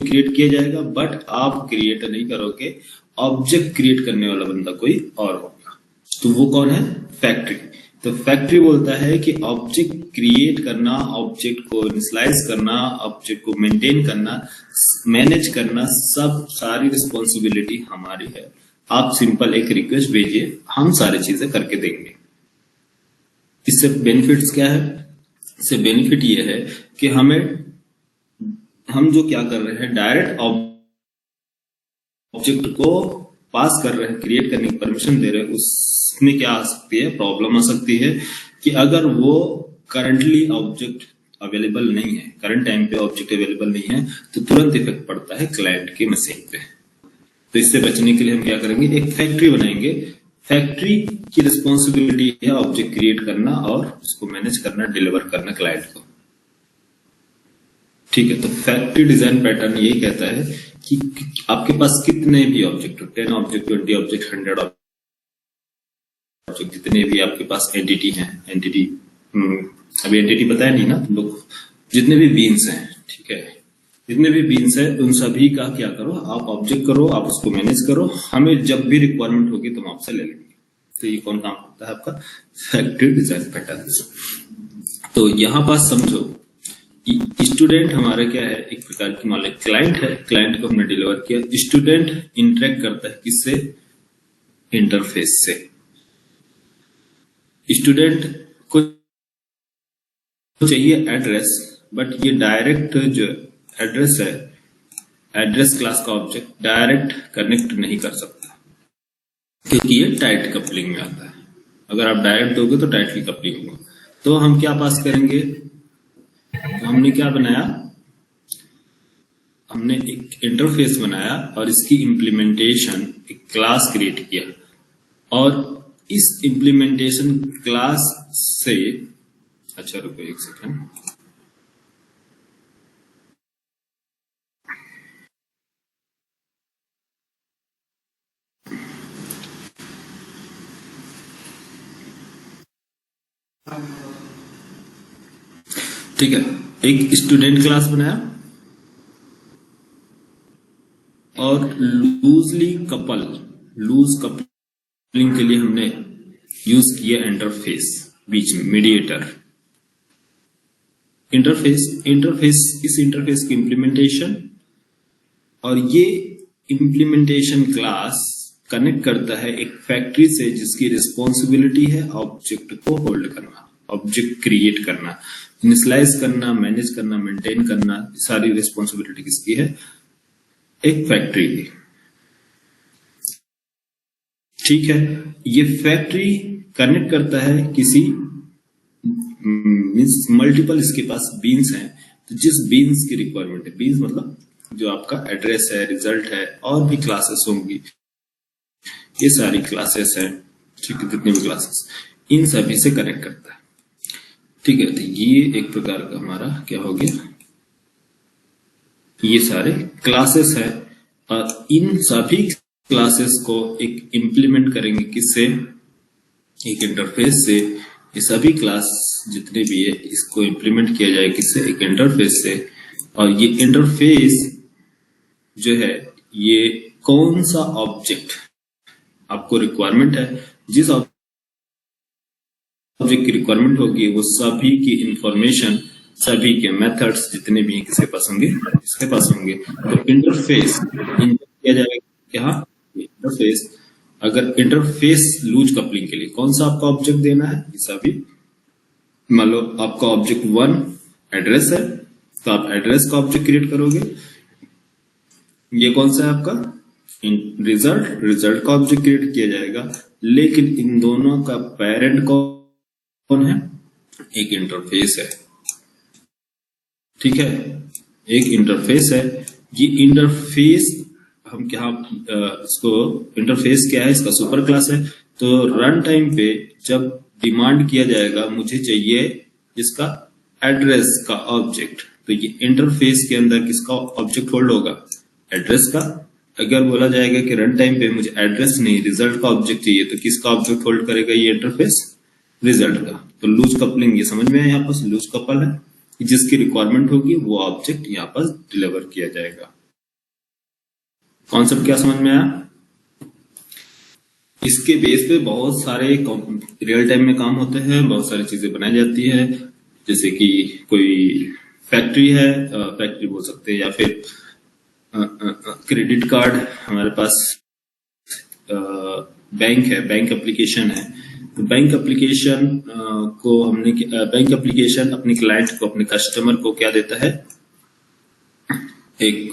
Create किया जाएगा, but आप क्रिएट नहीं करोगे, ऑब्जेक्ट क्रिएट करने वाला बंदा कोई और होगा। तो वो कौन है? फैक्ट्री। तो फैक्ट्री बोलता है कि ऑब्जेक्ट क्रिएट करना, ऑब्जेक्ट को इनिशियलाइज करना, ऑब्जेक्ट को मेंटेन करना, मैनेज करना, सब सारी रिस्पॉन्सिबिलिटी हमारी है। आप सिंपल एक रिक्वेस्ट भेजिए, हम सारी चीजें करके देंगे। इससे बेनिफिट्स क्या है? इससे बेनिफिट ये है कि हम जो क्या कर रहे हैं, डायरेक्ट ऑब्जेक्ट को पास कर रहे हैं, क्रिएट करने की परमिशन दे रहे हैं। उसमें क्या आ सकती है? प्रॉब्लम आ सकती है कि अगर वो करंटली ऑब्जेक्ट अवेलेबल नहीं है, करंट टाइम पे ऑब्जेक्ट अवेलेबल नहीं है, तो तुरंत इफेक्ट पड़ता है क्लाइंट की मशीन पे। तो इससे बचने के लिए हम क्या करेंगे? एक फैक्ट्री बनाएंगे। फैक्ट्री की रिस्पॉन्सिबिलिटी है ऑब्जेक्ट क्रिएट करना और उसको मैनेज करना, डिलीवर करना क्लाइंट को। ठीक है, तो फैक्ट्री डिजाइन पैटर्न यही कहता है कि आपके पास कितने भी ऑब्जेक्ट हो, 10 ऑब्जेक्ट, 20 ऑब्जेक्ट, 100 ऑब्जेक्ट, जितने भी आपके पास एंटिटी हैं, अभी एंटिटी बताया नहीं ना तुम लोग, जितने भी बीन्स हैं, ठीक है, जितने भी बीन्स हैं उन सभी का क्या करो? आप ऑब्जेक्ट करो, आप उसको मैनेज करो। हमें जब भी रिक्वायरमेंट होगी तो हम आपसे ले लेंगे। तो ये कौन काम करता है? आपका फैक्ट्री डिजाइन पैटर्न। तो यहां पास समझो, स्टूडेंट हमारे क्या है? एक प्रकार की मान लो क्लाइंट है, क्लाइंट को हमने डिलीवर किया। स्टूडेंट इंटरेक्ट करता है किससे? इंटरफेस से। स्टूडेंट को चाहिए एड्रेस, बट ये डायरेक्ट जो एड्रेस है, एड्रेस क्लास का ऑब्जेक्ट डायरेक्ट कनेक्ट नहीं कर सकता, क्योंकि ये टाइट कपलिंग में आता है। अगर आप डायरेक्ट दोगे तो टाइटली कपलिंग होगा। तो हम क्या पास करेंगे? तो हमने क्या बनाया? हमने एक इंटरफेस बनाया और इसकी इंप्लीमेंटेशन एक क्लास क्रिएट किया, और इस इंप्लीमेंटेशन क्लास से, अच्छा रुको एक सेकेंड, ठीक है, एक स्टूडेंट क्लास बनाया और लूज कपलिंग के लिए हमने यूज किया इंटरफेस, बीच में मीडिएटर। इस इंटरफेस की इंप्लीमेंटेशन, और ये इंप्लीमेंटेशन क्लास कनेक्ट करता है एक फैक्ट्री से जिसकी रिस्पॉन्सिबिलिटी है ऑब्जेक्ट को होल्ड करना, ऑब्जेक्ट क्रिएट करना, इनिशियलाइज करना, मैनेज करना, मेंटेन करना। सारी रिस्पॉन्सिबिलिटी किसकी है? एक फैक्ट्री की। ठीक है, ये फैक्ट्री कनेक्ट करता है किसी मल्टीपल, इसके पास बीन्स हैं, तो जिस बीन्स की रिक्वायरमेंट है, बीन्स मतलब जो आपका एड्रेस है, रिजल्ट है, और भी क्लासेस होंगी, ये सारी क्लासेस हैं, ठीक है, जितनी भी क्लासेस, इन सभी से कनेक्ट करता है। ठीक है, तो ये एक प्रकार का हमारा क्या हो गया? ये सारे क्लासेस है, और इन सभी क्लासेस को एक इंप्लीमेंट करेंगे किससे? एक इंटरफेस से। ये सभी क्लास जितने भी है इसको इंप्लीमेंट किया जाए किससे? एक इंटरफेस से। और ये इंटरफेस जो है, ये कौन सा ऑब्जेक्ट आपको रिक्वायरमेंट है, जिस ऑब्जेक्ट की रिक्वायरमेंट होगी वो सभी की इंफॉर्मेशन, सभी के मेथड्स जितने भी हैं किसके पास होंगे? इसके पास होंगे। तो इंटरफेस किया जाएगा क्या? इंटरफेस। अगर इंटरफेस लूज कपलिंग के लिए कौन सा आपका ऑब्जेक्ट देना है? ये सभी, मान लो आपका ऑब्जेक्ट 1 एड्रेस है, तो आप एड्रेस का ऑब्जेक्ट क्रिएट करोगे। ये कौन सा है आपका? रिजल्ट का ऑब्जेक्ट क्रिएट किया जाएगा। लेकिन इन दोनों का पेरेंट कौन है? एक इंटरफेस है। ठीक है, एक इंटरफेस है। ये इंटरफेस हम क्या, इसको इंटरफेस क्या है? इसका सुपर क्लास है। तो रन टाइम पे जब डिमांड किया जाएगा मुझे चाहिए इसका एड्रेस का ऑब्जेक्ट, तो ये इंटरफेस के अंदर किसका ऑब्जेक्ट होल्ड होगा? एड्रेस का। अगर बोला जाएगा कि रन टाइम पे मुझे एड्रेस नहीं रिजल्ट का ऑब्जेक्ट चाहिए, तो किसका ऑब्जेक्ट होल्ड करेगा ये इंटरफेस? रिजल्ट का। तो लूज कपलिंग ये समझ में है, यहाँ पर लूज कपल है, जिसकी रिक्वायरमेंट होगी वो ऑब्जेक्ट यहाँ पर डिलीवर किया जाएगा। कॉन्सेप्ट क्या समझ में आया? इसके बेस पे बहुत सारे रियल टाइम में काम होते हैं, बहुत सारी चीजें बनाई जाती है। जैसे कि कोई फैक्ट्री है, फैक्ट्री बोल सकते हैं, या फिर क्रेडिट कार्ड, हमारे पास बैंक है, बैंक एप्लीकेशन है। तो बैंक एप्लीकेशन को हमने बैंक एप्लीकेशन अपने क्लाइंट को, अपने कस्टमर को क्या देता है? एक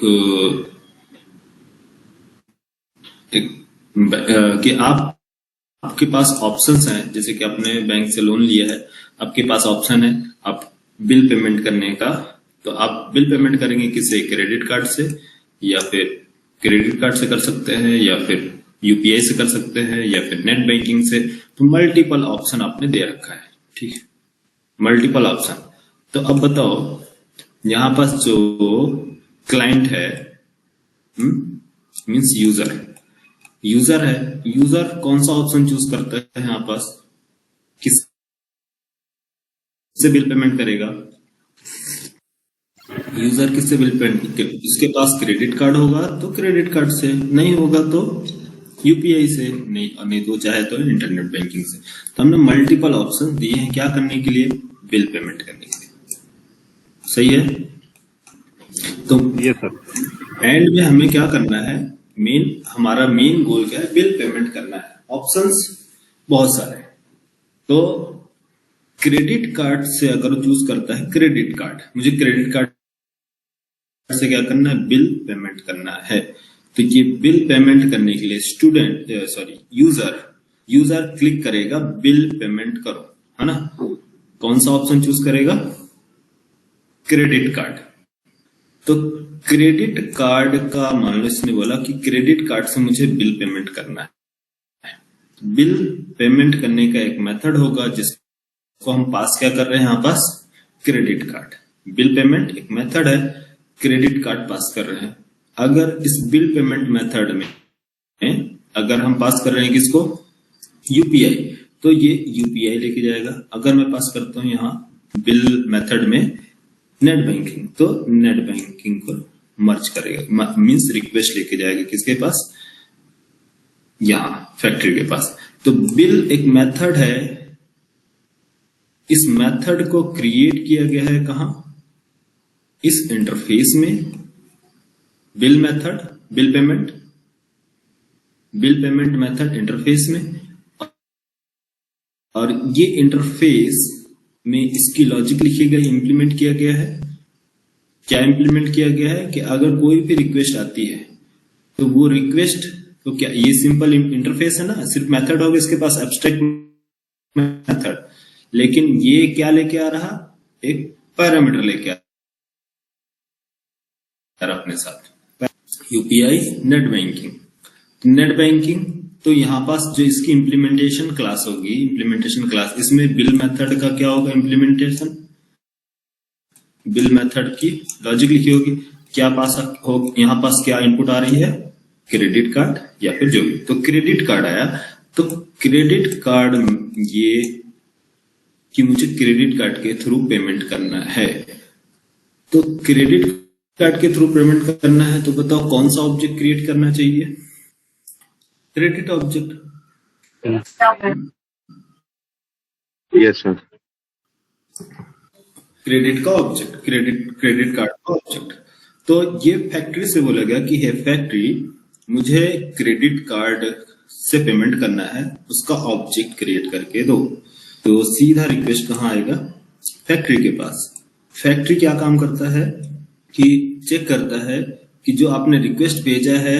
कि आपके पास ऑप्शंस हैं। जैसे कि आपने बैंक से लोन लिया है, आपके पास ऑप्शन है आप बिल पेमेंट करने का। तो आप बिल पेमेंट करेंगे किससे? क्रेडिट कार्ड से, या फिर क्रेडिट कार्ड से कर सकते हैं, या फिर यूपीआई से कर सकते हैं, या फिर नेट बैंकिंग से। तो मल्टीपल ऑप्शन आपने दे रखा है, ठीक है, मल्टीपल ऑप्शन। तो अब बताओ, यहां पास जो क्लाइंट है, मीन्स यूजर है, यूजर कौन सा ऑप्शन चूज करता है? यहाँ पास किससे बिल पेमेंट करेगा? यूजर किससे बिल पेमेंट? जिसके पास क्रेडिट कार्ड होगा तो क्रेडिट कार्ड से, नहीं होगा तो यूपीआई से, नहीं तो चाहे तो इंटरनेट बैंकिंग से। तो हमने मल्टीपल ऑप्शन दिए हैं, क्या करने के लिए? बिल पेमेंट करने के लिए। सही है? तो ये सर एंड में हमें क्या करना है? हमारा मेन गोल क्या है? बिल पेमेंट करना है। ऑप्शंस बहुत सारे हैं। तो क्रेडिट कार्ड से अगर चूज करता है क्रेडिट कार्ड, मुझे क्रेडिट कार्ड से क्या करना है? बिल पेमेंट करना है। तो ये बिल पेमेंट करने के लिए यूजर क्लिक करेगा बिल पेमेंट करो, है ना? कौन सा ऑप्शन चूज करेगा? Credit card. तो क्रेडिट कार्ड का, मान लो इसने बोला कि क्रेडिट कार्ड से मुझे बिल पेमेंट करना है। बिल पेमेंट करने का एक मेथड होगा जिसको हम पास क्या कर रहे हैं? यहाँ पास क्रेडिट कार्ड। बिल पेमेंट एक मेथड है, क्रेडिट कार्ड पास कर रहे हैं। अगर इस बिल पेमेंट मेथड में अगर हम पास कर रहे हैं किसको? यूपीआई, तो ये यूपीआई लेके जाएगा। अगर मैं पास करता हूं यहाँ बिल मेथड में नेट बैंकिंग, तो नेट बैंकिंग को मर्ज करेगा, मींस रिक्वेस्ट लेके जाएगा किसके पास? यहाँ फैक्ट्री के पास। तो बिल एक मेथड है, इस मेथड को क्रिएट किया गया है कहां? इस इंटरफेस में। Bill method, bill payment method interface में, और ये इंटरफेस में इसकी लॉजिक लिखी गई, इंप्लीमेंट किया गया है। क्या इंप्लीमेंट किया गया है? कि अगर कोई भी रिक्वेस्ट आती है तो वो रिक्वेस्ट, तो क्या ये सिंपल इंटरफेस है ना, सिर्फ मेथड होगा इसके पास, एब्स्ट्रैक्ट मेथड। लेकिन ये क्या लेके आ रहा? एक पैरामीटर लेके आ रहा अपने साथ। UPI, net banking. तो यहां पास जो इसकी इंप्लीमेंटेशन क्लास होगी, इंप्लीमेंटेशन क्लास, इसमें बिल मेथड का क्या होगा? इंप्लीमेंटेशन। बिल मेथड की लॉजिक लिखी होगी। क्या पास हो, यहां पास क्या इनपुट आ रही है? क्रेडिट कार्ड या फिर जो भी। तो क्रेडिट कार्ड आया, तो क्रेडिट कार्ड ये कि मुझे क्रेडिट कार्ड के थ्रू पेमेंट करना है। तो क्रेडिट कार्ड के थ्रू पेमेंट करना है, तो बताओ कौन सा ऑब्जेक्ट क्रिएट करना चाहिए? Credit object. Yes sir. Credit का ऑब्जेक्ट, क्रेडिट कार्ड का ऑब्जेक्ट। तो ये फैक्ट्री से बोला गया कि हे फैक्ट्री, मुझे क्रेडिट कार्ड से पेमेंट करना है, उसका ऑब्जेक्ट क्रिएट करके दो। तो सीधा रिक्वेस्ट कहाँ आएगा? फैक्ट्री के पास। फैक्ट्री क्या काम करता है कि चेक करता है कि जो आपने रिक्वेस्ट भेजा है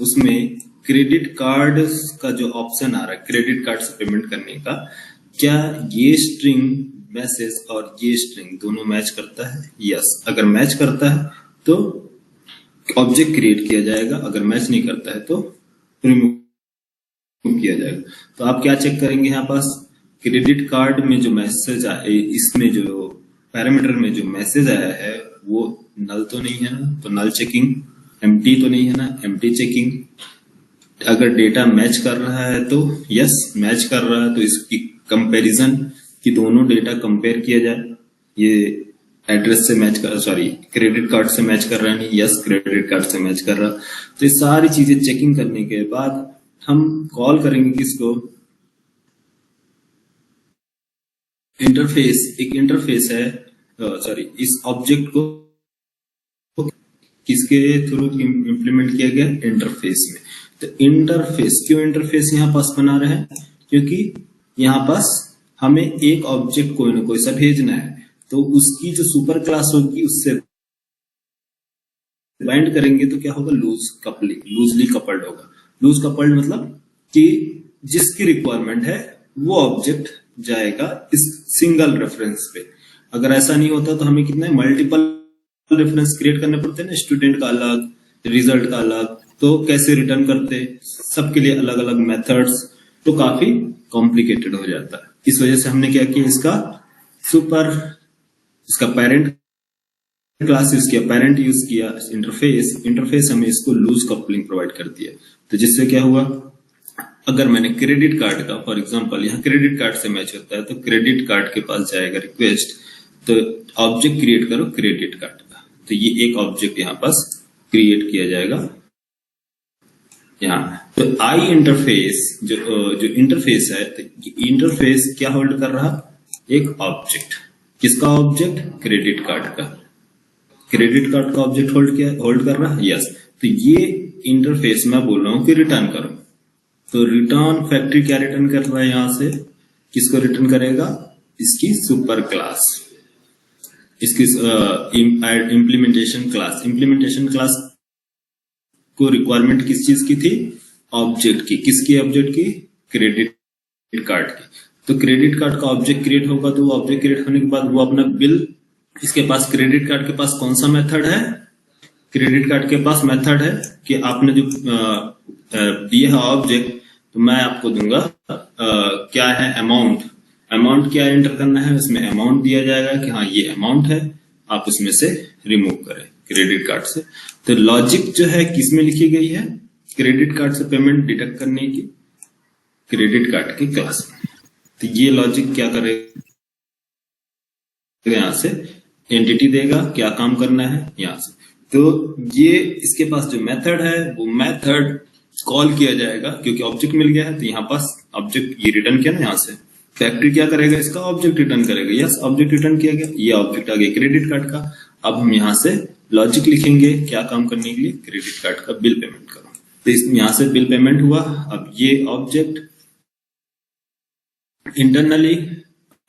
उसमें क्रेडिट कार्ड का जो ऑप्शन आ रहा है, क्रेडिट कार्ड से पेमेंट करने का, क्या ये स्ट्रिंग मैसेज और ये स्ट्रिंग दोनों मैच करता है? यस। अगर मैच करता है तो ऑब्जेक्ट क्रिएट किया जाएगा, अगर मैच नहीं करता है तो रिमूव किया जाएगा। तो आप क्या चेक करेंगे? यहाँ पास क्रेडिट कार्ड में जो मैसेज आए, इसमें जो पैरामीटर में जो मैसेज आया है वो नल तो नहीं है ना, तो नल चेकिंग। एम्प्टी तो नहीं है ना, एम्प्टी चेकिंग। अगर डेटा मैच कर रहा है तो यस, मैच कर रहा है तो इसकी कंपैरिजन, कि दोनों डेटा कंपेयर किया जाए। ये एड्रेस से मैच कर, सॉरी क्रेडिट कार्ड से मैच कर रहा है, नहीं, यस क्रेडिट कार्ड से मैच कर रहा। तो ये सारी चीजें चेकिंग करने के बाद हम कॉल करेंगे किसको, इंटरफेस। एक इंटरफेस है, सॉरी इस ऑब्जेक्ट को किसके थ्रू इंप्लीमेंट किया गया, इंटरफेस में। तो इंटरफेस, क्यों इंटरफेस यहाँ पास बना रहे हैं, क्योंकि यहाँ पास हमें एक ऑब्जेक्ट कोई ना कोई सा भेजना है, तो उसकी जो सुपर क्लास होगी उससे बाइंड करेंगे तो क्या होगा, लूज कपलिंग, लूजली कपल्ड होगा। लूज कपल्ड मतलब कि जिसकी रिक्वायरमेंट है वो ऑब्जेक्ट जाएगा इस सिंगल रेफरेंस पे। अगर ऐसा नहीं होता तो हमें कितने मल्टीपल रेफरेंस क्रिएट करने पड़ते हैं ना, स्टूडेंट का अलग, रिजल्ट का अलग, तो कैसे रिटर्न करते, सबके लिए अलग अलग मेथड्स, तो काफी कॉम्प्लिकेटेड हो जाता है। इस वजह से हमने क्या किया, इसका पेरेंट क्लास यूज किया, पेरेंट यूज किया इंटरफेस हमें इसको लूज कपलिंग प्रोवाइड कर दिया। तो जिससे क्या हुआ, अगर मैंने क्रेडिट कार्ड का, फॉर एग्जांपल यहाँ क्रेडिट कार्ड से मैच होता है, तो क्रेडिट कार्ड के पास जाएगा रिक्वेस्ट, तो ऑब्जेक्ट क्रिएट करो क्रेडिट कार्ड का, तो ये एक ऑब्जेक्ट यहाँ पास क्रिएट किया जाएगा यहाँ। तो आई इंटरफेस जो इंटरफेस है, तो इंटरफेस क्या होल्ड कर रहा, एक ऑब्जेक्ट। किसका ऑब्जेक्ट, क्रेडिट कार्ड का। क्रेडिट कार्ड का ऑब्जेक्ट होल्ड कर रहा है, यस। तो ये इंटरफेस मैं बोल रहा हूं कि रिटर्न करो, तो रिटर्न फैक्ट्री क्या रिटर्न कर रहा है, यहां से किसको रिटर्न करेगा, इसकी सुपर क्लास, इसकी इंप्लीमेंटेशन क्लास। इंप्लीमेंटेशन क्लास को रिक्वायरमेंट किस चीज की थी, ऑब्जेक्ट की। किसकी ऑब्जेक्ट की, क्रेडिट कार्ड की। तो क्रेडिट कार्ड का ऑब्जेक्ट क्रिएट होगा, तो वो ऑब्जेक्ट क्रिएट होने के बाद वो अपना बिल, इसके पास क्रेडिट कार्ड के पास कौन सा मेथड है, क्रेडिट कार्ड के पास मेथड है कि आपने जो दिया है ऑब्जेक्ट, तो मैं आपको दूंगा क्या है, अमाउंट। अमाउंट क्या एंटर करना है, उसमें अमाउंट दिया जाएगा कि हाँ ये अमाउंट है, आप उसमें से रिमूव करें क्रेडिट कार्ड से। तो लॉजिक जो है किसमें लिखी गई है, क्रेडिट कार्ड से पेमेंट डिडक्ट करने की, क्रेडिट कार्ड की क्लास में। तो ये लॉजिक क्या करेगा, यहां से एंटिटी देगा, क्या काम करना है यहां से। तो ये इसके पास जो मेथड है वो मेथड कॉल किया जाएगा, क्योंकि ऑब्जेक्ट मिल गया है, तो यहाँ पास ऑब्जेक्ट ये रिटर्न किया ना, यहाँ से फैक्ट्री क्या करेगा, इसका ऑब्जेक्ट रिटर्न करेगा, यस ऑब्जेक्ट रिटर्न किया गया, ये ऑब्जेक्ट आ गया क्रेडिट कार्ड का। अब हम यहाँ से लॉजिक लिखेंगे, क्या काम करने के लिए, क्रेडिट कार्ड का बिल पेमेंट करो। तो यहाँ से बिल पेमेंट हुआ, अब ये ऑब्जेक्ट इंटरनली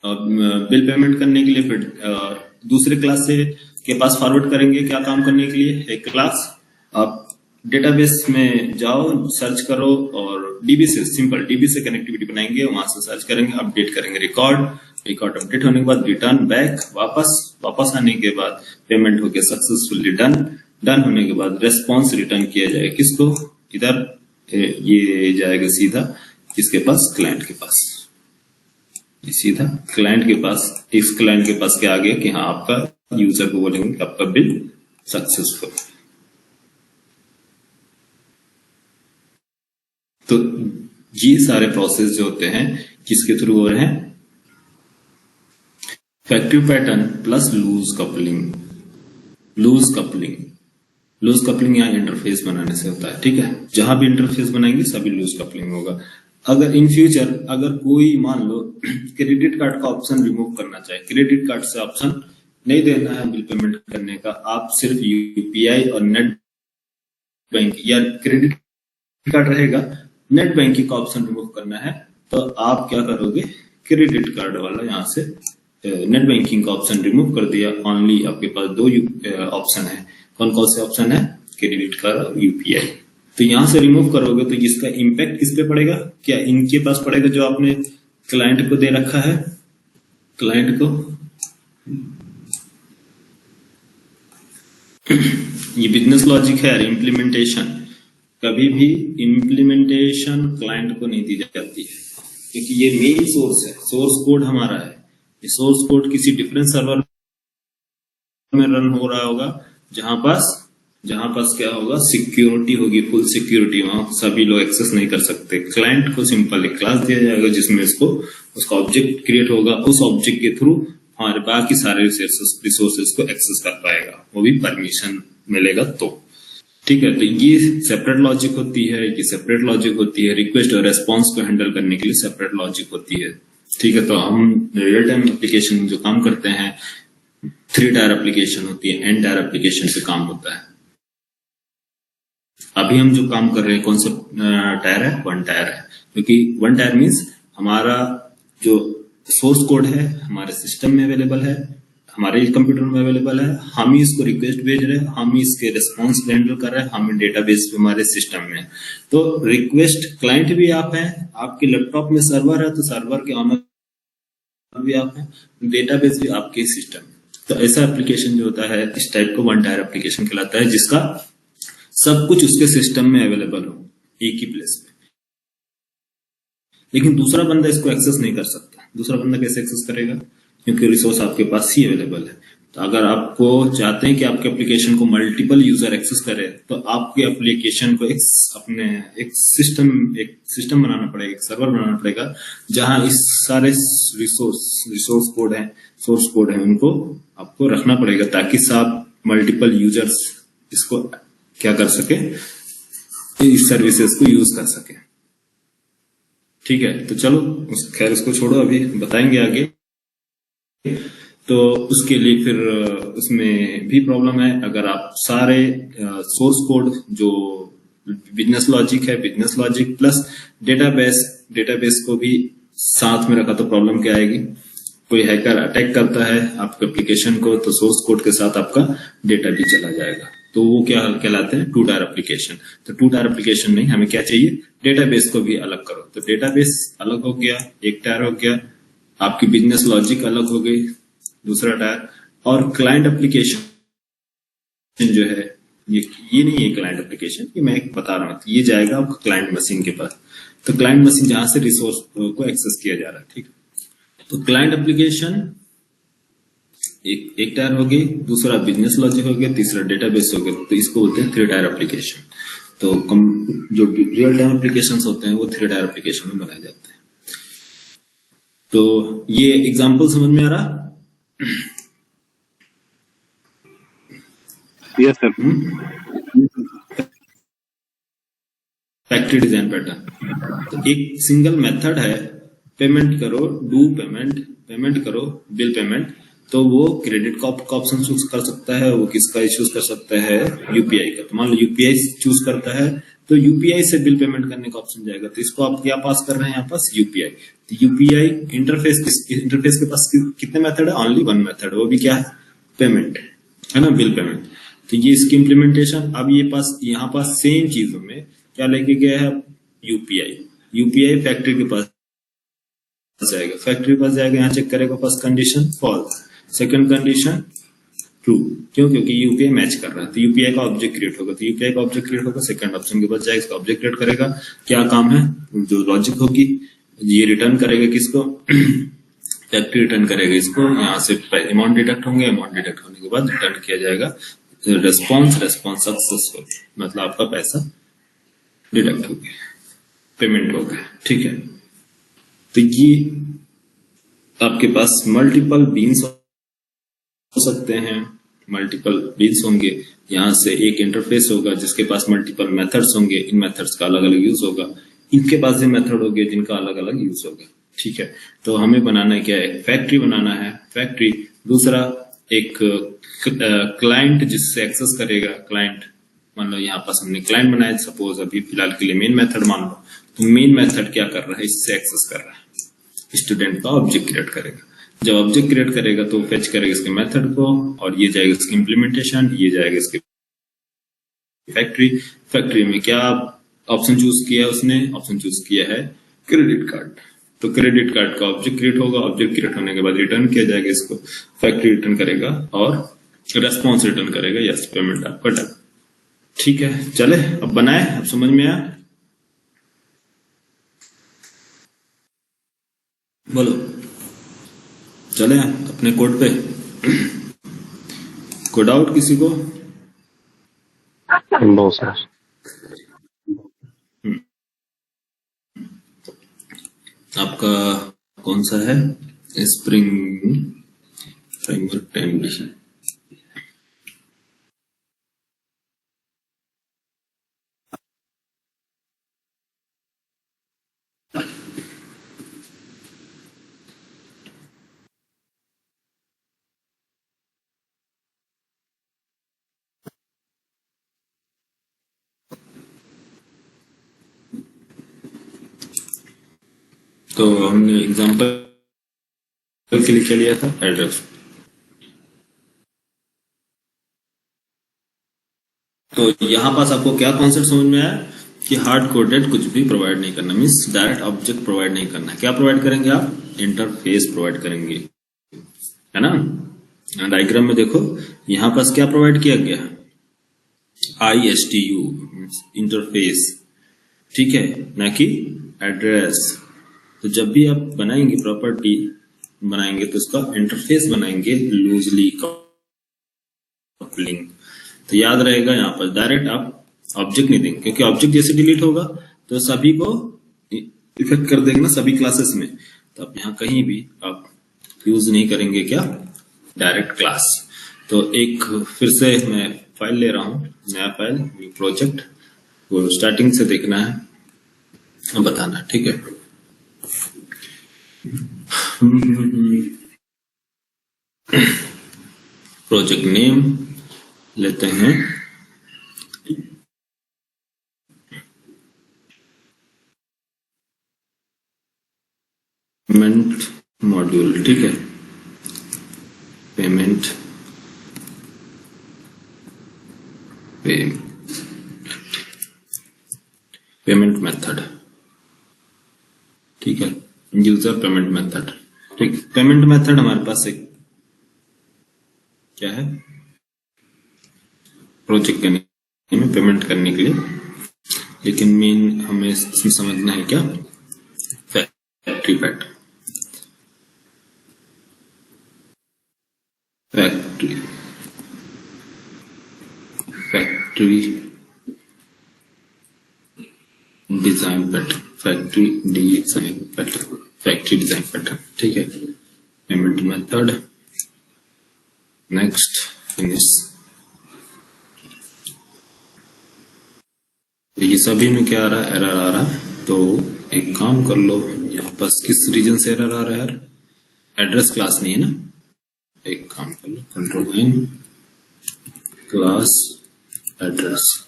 बिल पेमेंट करने के लिए फिर दूसरे क्लास से के पास फॉरवर्ड करेंगे, क्या काम करने के लिए, एक क्लास। आप डेटाबेस में जाओ, सर्च करो, और डीबी से, सिंपल डीबी से कनेक्टिविटी बनाएंगे, वहां से सर्च करेंगे, अपडेट करेंगे रिकॉर्ड अपडेट होने के बाद रिटर्न बैक, वापस आने के बाद पेमेंट होके सक्सेसफुली डन होने के बाद रेस्पॉन्स रिटर्न किया जाएगा किसको, इधर ये जाएगा सीधा किसके पास, क्लाइंट के पास, सीधा क्लाइंट के पास। इस क्लाइंट के पास क्या आ गया कि हाँ आपका, यूजर को बोलेंगे कि आपका बिल सक्सेसफुल। तो ये सारे प्रोसेस जो होते हैं किसके थ्रू हो रहे हैं, factory pattern plus loose coupling. Loose coupling यहाँ इंटरफेस बनाने से होता है, ठीक है। जहां भी इंटरफेस बनाएंगे सभी लूज कपलिंग होगा। अगर इन फ्यूचर अगर कोई मान लो क्रेडिट कार्ड का ऑप्शन रिमूव करना चाहे, क्रेडिट कार्ड से ऑप्शन नहीं देना है बिल पेमेंट करने का, आप सिर्फ यूपीआई और नेट बैंक या क्रेडिट कार्ड रहेगा, नेट बैंकिंग का ऑप्शन रिमूव करना है, तो आप क्या करोगे, क्रेडिट कार्ड वाला यहाँ से नेट बैंकिंग का ऑप्शन रिमूव कर दिया, ओनली आपके पास दो ऑप्शन है। कौन कौन से ऑप्शन है, क्रेडिट कार्ड और यूपीआई। तो यहां से रिमूव करोगे तो इसका इंपैक्ट किस पे पड़ेगा, क्या इनके पास पड़ेगा जो आपने क्लाइंट को दे रखा है, क्लाइंट को ये बिजनेस लॉजिक है। इम्प्लीमेंटेशन, कभी भी इम्प्लीमेंटेशन क्लाइंट को नहीं दी जाती है, क्योंकि ये मेन सोर्स है, सोर्स कोड हमारा है। ये सोर्स कोड किसी डिफरेंट सर्वर में रन हो रहा होगा, जहां पास क्या होगा, सिक्योरिटी होगी, फुल सिक्योरिटी, वहां सभी लोग एक्सेस नहीं कर सकते। क्लाइंट को सिंपल एक क्लास दिया जाएगा जिसमें उसका ऑब्जेक्ट क्रिएट होगा, उस ऑब्जेक्ट के थ्रू हमारे बाकी सारे रिसोर्सेज को एक्सेस कर पाएगा, वो भी परमिशन मिलेगा तो। ठीक है, तो ये सेपरेट लॉजिक होती है, ये सेपरेट लॉजिक होती है। रिक्वेस्ट और रेस्पॉन्स को हैंडल करने के लिए सेपरेट लॉजिक होती है। ठीक है, तो हम रियल टाइम एप्लीकेशन जो काम करते हैं 3 टायर एप्लीकेशन होती है, n टायर एप्लीकेशन से काम होता है। अभी हम जो काम कर रहे हैं कौन सा टायर है? 1 टायर है, क्योंकि 1 टायर मीन्स हमारा जो सोर्स कोड है हमारे सिस्टम में अवेलेबल है, हमारे कंप्यूटर में अवेलेबल है, हम ही इसको रिक्वेस्ट भेज रहे हैं, हम ही इसके रिस्पॉन्स हैंडल कर रहे हैं, हम डेटाबेस भी हमारे सिस्टम में। तो रिक्वेस्ट क्लाइंट भी आप हैं, आपके लैपटॉप में सर्वर है तो सर्वर के ऑनर भी आप हैं, डेटाबेस भी आपके सिस्टम में। तो ऐसा एप्लीकेशन जो होता है इस टाइप को 1 टायर एप्लीकेशन कहलाता है, जिसका सब कुछ उसके सिस्टम में अवेलेबल हो एक ही प्लेस में। लेकिन दूसरा बंदा इसको एक्सेस नहीं कर सकता। दूसरा बंदा कैसे एक्सेस करेगा? क्योंकि रिसोर्स आपके पास ही अवेलेबल है। तो अगर आपको चाहते हैं कि आपके एप्लीकेशन को मल्टीपल यूजर एक्सेस करे, तो आपके एप्लीकेशन को एक सिस्टम बनाना पड़ेगा, एक सर्वर बनाना पड़ेगा, जहां इस सारे रिसोर्स कोड है, सोर्स कोड है, उनको आपको रखना पड़ेगा, ताकि सब मल्टीपल यूजर्स इसको क्या कर सके, इस सर्विसेज को यूज कर सके। ठीक है, तो चलो खैर उसको छोड़ो, अभी बताएंगे आगे। तो उसके लिए फिर उसमें भी प्रॉब्लम है। अगर आप सारे सोर्स कोड जो बिजनेस लॉजिक है, बिजनेस लॉजिक प्लस डेटाबेस को भी साथ में रखा तो प्रॉब्लम क्या आएगी? कोई हैकर अटैक करता है आपके एप्लीकेशन को, तो सोर्स कोड के साथ आपका डेटा भी चला जाएगा। तो वो क्या कहलाते हैं? 2 टायर एप्लीकेशन। तो 2 टायर एप्लीकेशन नहीं, हमें क्या चाहिए? डेटाबेस को भी अलग करो। तो डेटाबेस अलग हो गया, 1 टायर हो गया, आपकी बिजनेस लॉजिक अलग हो गई, दूसरा टायर, और क्लाइंट एप्लीकेशन जो है ये नहीं है क्लाइंट एप्लीकेशन, ये मैं बता रहा हूं, तो ये जाएगा आपको क्लाइंट मशीन के पास। तो क्लाइंट मशीन जहां से रिसोर्स को एक्सेस किया जा रहा है। ठीक है, तो क्लाइंट एप्लीकेशन एक टायर हो गई, दूसरा बिजनेस लॉजिक हो गया, तीसरा डेटाबेस हो गया। तो इसको बोलते हैं 3 टायर एप्लीकेशन। तो जो रियल टाइम एप्लीकेशन होते हैं वो 3 टायर एप्लीकेशन में बनाए जाते हैं। तो ये एग्जांपल समझ में आ रहा? Yes sir. Factory design pattern. तो एक सिंगल मेथड है, पेमेंट करो, डू पेमेंट करो, बिल पेमेंट। तो वो क्रेडिट का ऑप्शन चूज कर सकता है, वो किसका चूज कर सकता है? यूपीआई का। तो मान लो यूपीआई चूज करता है तो यूपीआई से बिल पेमेंट करने का ऑप्शन जाएगा। तो इसको आप क्या पास कर रहे हैं यहाँ पास? यूपीआई। तो यूपीआई इंटरफेस के पास कितने मेथड है? ओनली 1 मेथड, वो भी क्या है? पेमेंट, है ना, बिल पेमेंट। तो ये इसकी इम्प्लीमेंटेशन। अब ये यहाँ पास सेम चीजों में क्या लेके गया है? यूपीआई फैक्ट्री के पास जाएगा, यहाँ चेक करेगा, first condition false, second condition true. क्यों? क्योंकि यूपीआई मैच कर रहा है। तो यूपीआई का ऑब्जेक्ट क्रिएट होगा, तो यूपीआई का ऑब्जेक्ट क्रिएट होगा, सेकंड ऑप्शन के पास जाएगा, इसका ऑब्जेक्ट क्रिएट करेगा। क्या काम है? जो लॉजिक होगी ये रिटर्न करेगा किसको? फैक्ट्री रिटर्न करेगा इसको। यहाँ से अमाउंट डिडक्ट होंगे, अमाउंट डिडक्ट होने के बाद रिटर्न किया जाएगा रेस्पॉन्स सक्सेसफुल, मतलब आपका पैसा डिडक्ट हो गया, पेमेंट हो गया। ठीक है, तो ये आपके पास मल्टीपल बीन्स हो सकते हैं, मल्टीपल बीन्स होंगे। यहाँ से एक इंटरफेस होगा जिसके पास मल्टीपल मेथड्स होंगे, इन मेथड्स का अलग अलग यूज होगा, इनके पास भी मेथड होंगे जिनका अलग अलग यूज होगा। ठीक है, तो हमें बनाना है क्या है? फैक्ट्री बनाना है, फैक्ट्री। दूसरा एक क्लाइंट जिससे एक्सेस करेगा, क्लाइंट। मान लो यहाँ पास हमने क्लाइंट बनाया, सपोज अभी फिलहाल के लिए मेन मेथड मान लो। तो मेन मेथड क्या कर रहा है? इससे एक्सेस कर रहा है, स्टूडेंट का ऑब्जेक्ट क्रिएट करेगा। जब ऑब्जेक्ट क्रिएट करेगा तो फेच करेगा इसके मेथड को, और ये जाएगा इसकी इम्प्लीमेंटेशन, ये जाएगा इसकी फैक्ट्री में क्या ऑप्शन चूज किया उसने? ऑप्शन चूज किया है क्रेडिट कार्ड। तो क्रेडिट कार्ड का ऑब्जेक्ट क्रिएट होगा, ऑब्जेक्ट क्रिएट होने के बाद रिटर्न किया जाएगा इसको, फैक्ट्री रिटर्न करेगा और रेस्पॉन्स रिटर्न करेगा, यस पेमेंट आपका डन। ठीक है, चले अब बनाए, अब समझ में आया? बोलो, चले अपने कोड पे। कोई डाउट किसी को? No sir. आपका कौन सा है? Spring framework 10D। तो हमने एग्जांपल के लिए क्या लिया था, एड्रेस। तो यहाँ पास आपको क्या कॉन्सेप्ट समझ में आया कि हार्ड कोडेड कुछ भी प्रोवाइड नहीं करना, मीन्स डायरेक्ट ऑब्जेक्ट प्रोवाइड नहीं करना। क्या प्रोवाइड करेंगे आप, इंटरफेस प्रोवाइड करेंगे, है ना। डायग्राम में देखो यहाँ पास क्या प्रोवाइड किया गया, ISTU इंटरफेस, ठीक है, ना कि एड्रेस। तो जब भी आप बनाएंगे प्रॉपर्टी बनाएंगे तो उसका इंटरफेस बनाएंगे लूजली कपलिंग। तो याद रहेगा यहाँ पर डायरेक्ट आप ऑब्जेक्ट नहीं देंगे, क्योंकि ऑब्जेक्ट जैसे डिलीट होगा तो सभी को इफेक्ट कर देंगे ना, सभी क्लासेस में। तो आप यहाँ कहीं भी आप यूज नहीं करेंगे क्या, डायरेक्ट क्लास। तो एक फिर से मैं फाइल ले रहा हूँ, नया फाइल, न्यू प्रोजेक्ट, वो स्टार्टिंग से देखना है, बताना, ठीक है। प्रोजेक्ट नेम लेते हैं पेमेंट मॉड्यूल, ठीक है, पेमेंट पेमेंट मेथड, ठीक है, यूजर पेमेंट मेथड, ठीक। पेमेंट मेथड हमारे पास एक क्या है, प्रोजेक्ट के नेम में पेमेंट करने के लिए, लेकिन मेन हमें इसमें समझना है क्या, factory pattern, factory design pattern, factory design pattern, ठीक है। Payment method, next, finish. ये सभी में क्या आ रहा है, एरर आ रहा है। तो एक काम कर लो, यहाँ पास किस रीजन से एरर आ रहा है यार, एड्रेस क्लास नहीं है ना। एक काम कर लो, control N, class address,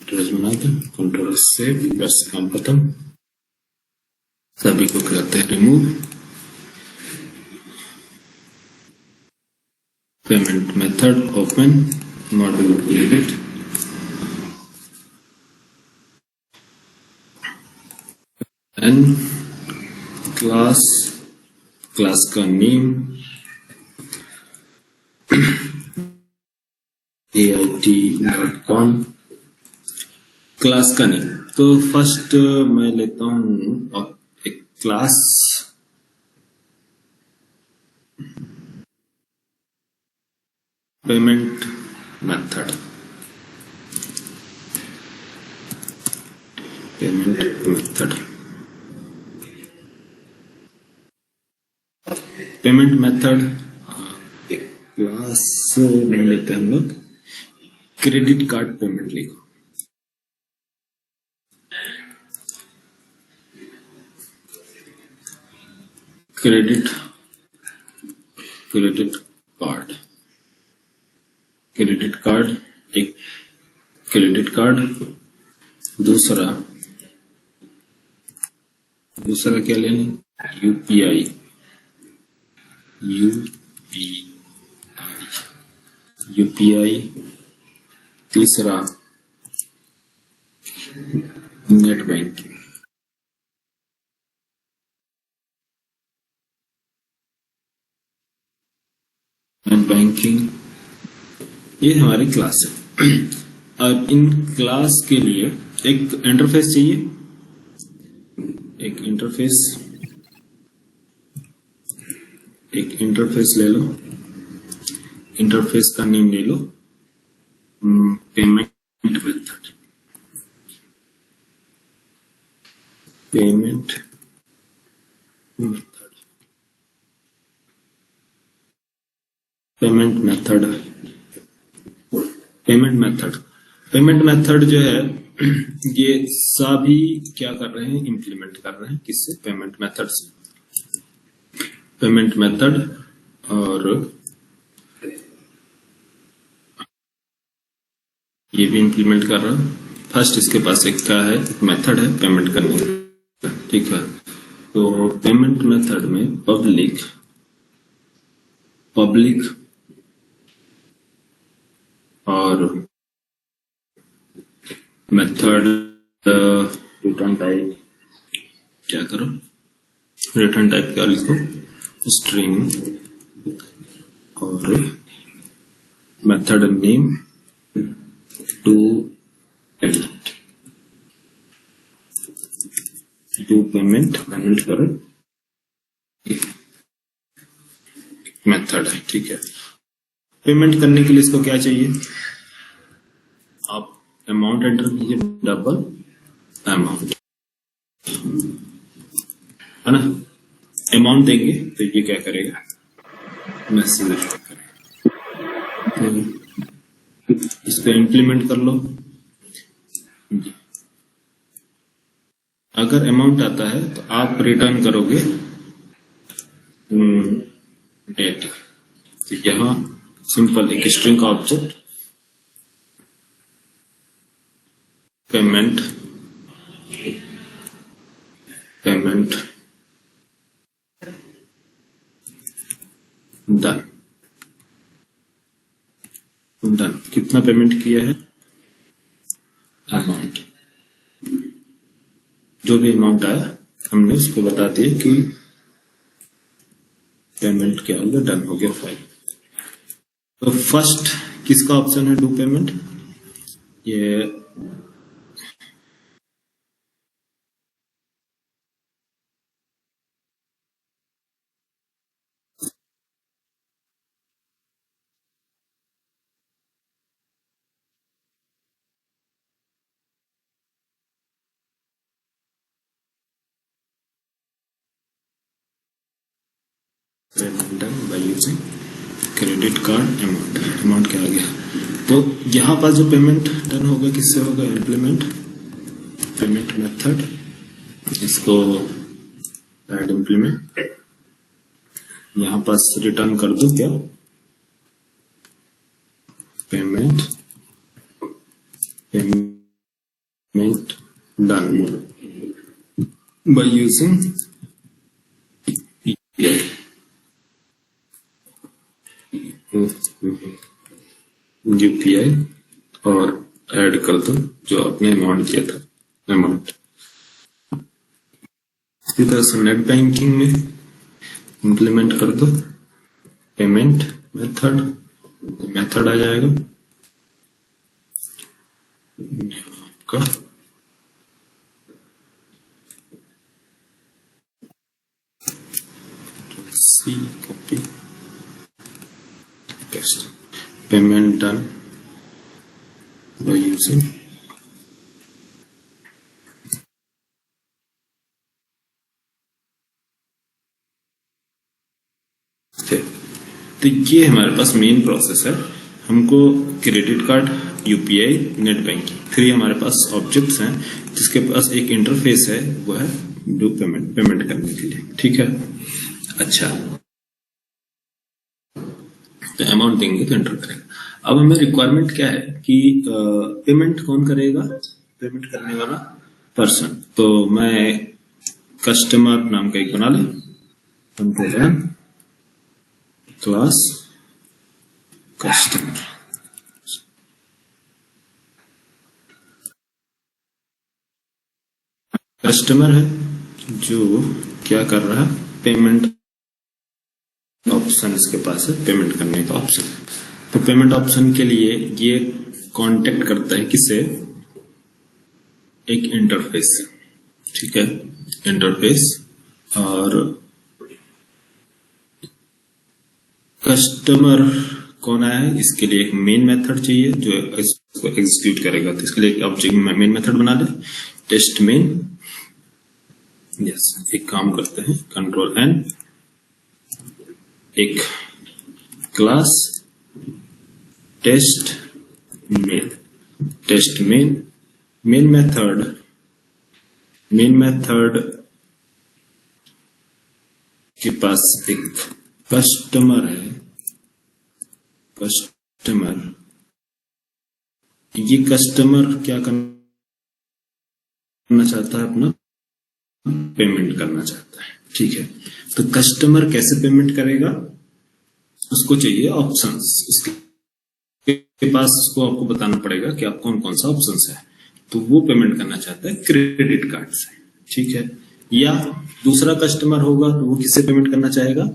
address बना दो, कंट्रोल से, बस काम खत्म। सभी को करते हैं remove. Payment method open module created, an class, class का नेम AIT.com, क्लास का नेम। तो फर्स्ट मैं लेता हूं एक class, payment method, payment method, payment method एक क्लास नहीं लेते हम लोग, क्रेडिट कार्ड पेमेंट लिखो, क्रेडिट कार्ड, क्रेडिट कार्ड, एक क्रेडिट कार्ड, दूसरा क्या लेना, यूपीआई, तीसरा नेट बैंकिंग, ये हमारी क्लास है। अब इन क्लास के लिए एक इंटरफेस चाहिए, एक इंटरफेस ले लो, इंटरफेस का नेम ले लो payment method, payment method, payment method जो है ये सभी क्या कर रहे हैं, इंप्लीमेंट कर रहे हैं किससे, पेमेंट मेथड से। पेमेंट मेथड और ये भी इंप्लीमेंट कर रहा है। फर्स्ट इसके पास एक क्या है, एक मेथड है पेमेंट करने का, ठीक है। तो पेमेंट मेथड में पब्लिक और मेथड रिटर्न टाइप क्या करो, रिटर्न टाइप क्या लिखो, स्ट्रिंग, और मेथड नेम टू पेमेंट करो मेथड है, ठीक है। पेमेंट करने के लिए इसको क्या चाहिए, आप अमाउंट एंटर कीजिए, डबल अमाउंट, है ना। अमाउंट देंगे तो ये क्या करेगा, मैसेज करेगा। तो इसको इंप्लीमेंट कर लो। अगर अमाउंट आता है तो आप रिटर्न करोगे डेट। तो यहां सिंपल एक स्ट्रिंग का ऑब्जेक्ट पेमेंट डन कितना पेमेंट किया है, अमाउंट, जो भी अमाउंट आया हमने उसको बता दिया कि पेमेंट क्या हो गया, डन हो गया फाइल। तो फर्स्ट किसका ऑप्शन है, डू पेमेंट, ये done by using credit card amount क्या आ गया। तो यहां पर जो पेमेंट डन होगा किससे होगा, इम्प्लीमेंट पेमेंट मेथड, इसको ऐड इम्प्लीमेंट, यहां पास रिटर्न कर दो क्या, payment done by using UPI, और ऐड कर दो जो आपने अमाउंट किया था, अमाउंट। इसी तरह से नेट बैंकिंग में इंप्लीमेंट कर दो पेमेंट मेथड आ जाएगा आपका C copy paste, payment done by using तो ये हमारे पास मेन प्रोसेस है। हमको credit card, UPI, net banking, 3 हमारे पास ऑब्जेक्ट्स हैं जिसके पास एक इंटरफेस है, वो है डू पेमेंट करने के लिए, ठीक है। अच्छा, तो अमाउंट देंगे तो एंटर करेगा। अब हमें रिक्वायरमेंट क्या है कि पेमेंट कौन करेगा, पेमेंट करने वाला पर्सन। तो मैं कस्टमर नाम का एक बना ले, क्लास कस्टमर, कस्टमर है जो क्या कर रहा है, पेमेंट ऑप्शन इसके पास है, पेमेंट करने का ऑप्शन। तो पेमेंट ऑप्शन के लिए ये कांटेक्ट करता है किसे, एक इंटरफेस, ठीक है, इंटरफेस। और कस्टमर कौन आया है, इसके लिए एक मेन मेथड चाहिए जो इसको एग्जीक्यूट करेगा। तो इसके लिए एक ऑब्जेक्ट मेन मेथड बना ले, टेस्ट मेन। यस, एक काम करते हैं, कंट्रोल एन, एक class test mail, test mail, main method के पास एक कस्टमर है, कस्टमर, ये कस्टमर क्या करना चाहता है, अपना पेमेंट करना चाहता है, ठीक है। तो कस्टमर कैसे पेमेंट करेगा, उसको चाहिए ऑप्शंस, उसके पास उसको आपको बताना पड़ेगा कि आप कौन कौन सा ऑप्शंस है। तो वो पेमेंट करना चाहता है क्रेडिट कार्ड से, ठीक है। या दूसरा कस्टमर होगा तो वो किससे पेमेंट करना चाहेगा,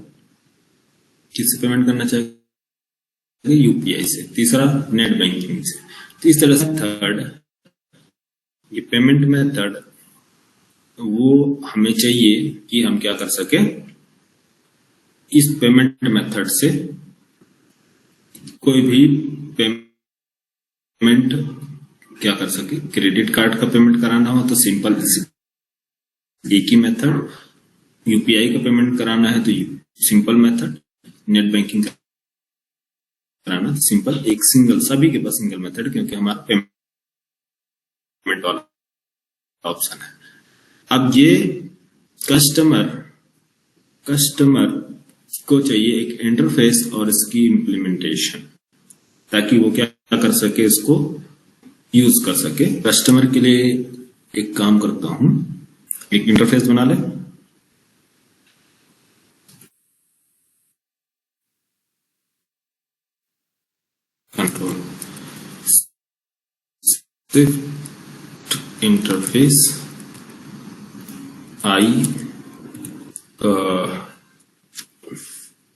किससे पेमेंट करना चाहेगा, यूपीआई से। तीसरा नेट बैंकिंग से। तो इस तरह से थर्ड, ये पेमेंट मेथड वो हमें चाहिए कि हम क्या कर सके, इस पेमेंट मेथड से कोई भी पेमेंट क्या कर सके, क्रेडिट कार्ड का पेमेंट कराना हो तो सिंपल एक ही मेथड, यूपीआई का पेमेंट कराना है तो सिंपल मेथड, नेट बैंकिंग कराना सिंपल, एक सिंगल, सभी के पास सिंगल मेथड, क्योंकि हमारा पेमेंट वाला ऑप्शन है। अब ये कस्टमर को चाहिए एक इंटरफेस और इसकी इम्प्लीमेंटेशन, ताकि वो क्या कर सके, इसको यूज कर सके। कस्टमर के लिए एक काम करता हूं, एक इंटरफेस बना ले, कंट्रोल स्विफ्ट इंटरफेस आई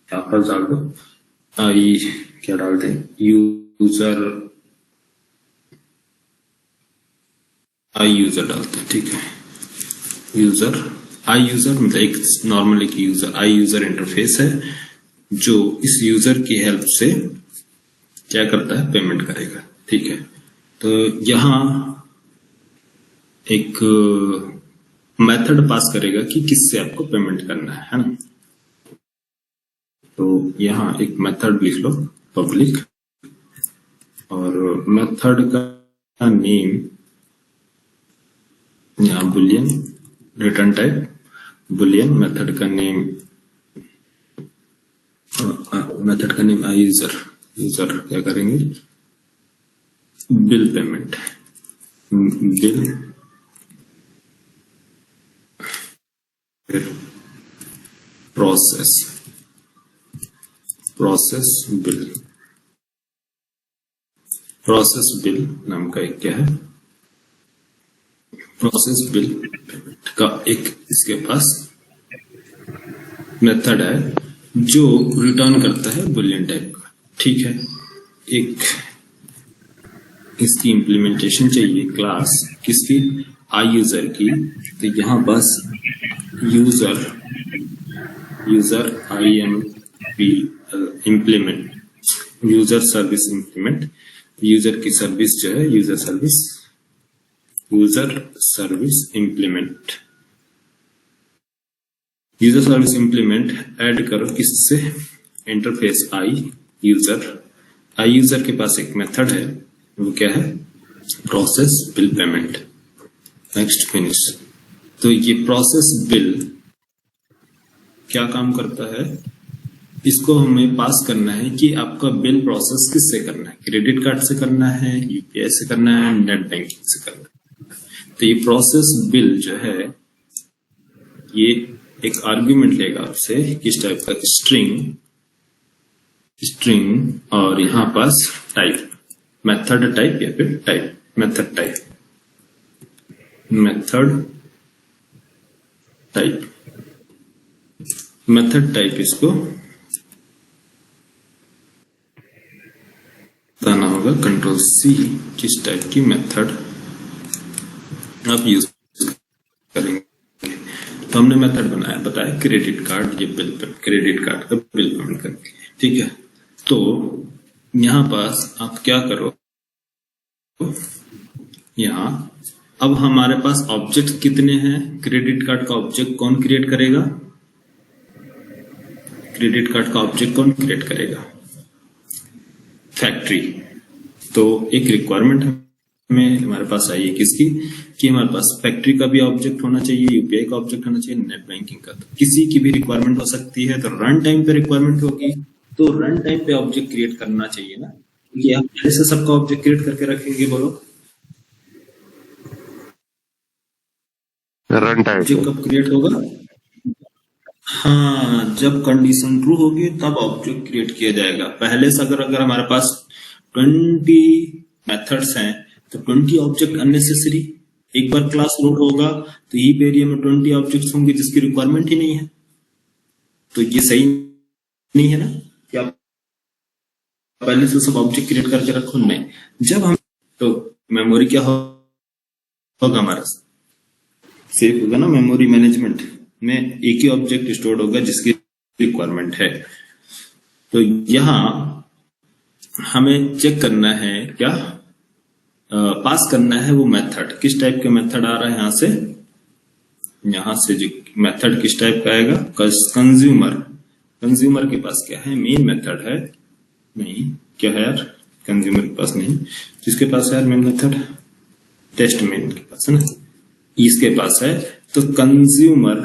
क्या डाल दो, आई क्या डाल दे, यूजर, आई यूजर डालते हैं, ठीक है। यूजर, आई यूजर मतलब एक नॉर्मल एक यूजर, आई यूजर इंटरफेस है जो इस यूजर की हेल्प से क्या करता है, पेमेंट करेगा, ठीक है। तो यहां एक मेथड पास करेगा कि किससे आपको पेमेंट करना है ना। तो यहां एक मेथड लिख लो, पब्लिक, और मेथड का नेम यहाँ Boolean, return type Boolean, method का नेम आई यूजर, यूजर क्या करेंगे, बिल पेमेंट, बिल, फिर प्रोसेस बिल, प्रोसेस बिल नाम का एक क्या है, प्रोसेस बिल पेमेंट का एक इसके पास मेथड है जो रिटर्न करता है बुलियन टाइप का, ठीक है। एक इसकी इम्प्लीमेंटेशन चाहिए क्लास किसकी, आई यूजर की। तो यहां बस user implement, user service implement, user की सर्विस जो है, यूजर सर्विस इम्प्लीमेंट ऐड करो किससे, इंटरफेस आई यूजर के पास एक मेथड है, वो क्या है, process bill payment, next finish. तो ये प्रोसेस बिल क्या काम करता है, इसको हमें पास करना है कि आपका बिल प्रोसेस किससे करना है, क्रेडिट कार्ड से करना है, यूपीआई से करना है, नेट बैंकिंग से करना है। तो ये प्रोसेस बिल जो है, ये एक आर्ग्यूमेंट लेगा आपसे किस टाइप का, स्ट्रिंग और यहां पास टाइप, मेथड टाइप या फिर टाइप, मेथड टाइप इसको बताना होगा, कंट्रोल सी, किस टाइप की मेथड आप यूज करेंगे। तो हमने मेथड बताया क्रेडिट कार्ड, ये बिल, क्रेडिट कार्ड का बिल पेमेंट करके, ठीक है। तो यहां पास आप क्या करो, यहां अब हमारे पास ऑब्जेक्ट कितने हैं, क्रेडिट कार्ड का ऑब्जेक्ट कौन क्रिएट करेगा, फैक्ट्री, तो एक रिक्वायरमेंट हमें हमारे पास आई है किसकी, कि हमारे पास फैक्ट्री का भी ऑब्जेक्ट होना चाहिए, यूपीआई का ऑब्जेक्ट होना चाहिए, नेट बैंकिंग का। तो किसी की भी रिक्वायरमेंट हो सकती है, तो रन टाइम पे रिक्वायरमेंट होगी, तो रन टाइम पे ऑब्जेक्ट क्रिएट करना चाहिए ना, क्योंकि आप पहले से सबका ऑब्जेक्ट क्रिएट करके रखेंगे। बोलो रन टाइम ऑब्जेक्ट पे। कब क्रिएट होगा? हाँ, जब कंडीशन ट्रू होगी तब ऑब्जेक्ट क्रिएट किया जाएगा। पहले से अगर हमारे पास 20 मेथड्स हैं तो 20 ऑब्जेक्ट अननेसेसरी। एक बार क्लास लोड होगा तो हीप एरिया में 20 ऑब्जेक्ट्स होंगे जिसकी रिक्वायरमेंट ही नहीं है, तो ये सही नहीं है ना कि आप पहले से सब ऑब्जेक्ट क्रिएट करके रखो। नहीं, जब हम तो मेमोरी क्या होगा हमारा, सेफ होगा ना। मेमोरी मैनेजमेंट में एक ही ऑब्जेक्ट स्टोर होगा जिसकी रिक्वायरमेंट है। तो यहाँ हमें चेक करना है क्या, पास करना है वो मेथड। किस टाइप के मेथड आ रहा है यहाँ से जो मेथड किस टाइप का आएगा, कंज्यूमर। कंज्यूमर के पास क्या है, मेन मेथड है। नहीं, क्या है यार, कंज्यूमर के पास नहीं, जिसके पास है यार मेन मेथड, टेस्ट मेन के पास है ना, इसके पास है। तो कंज्यूमर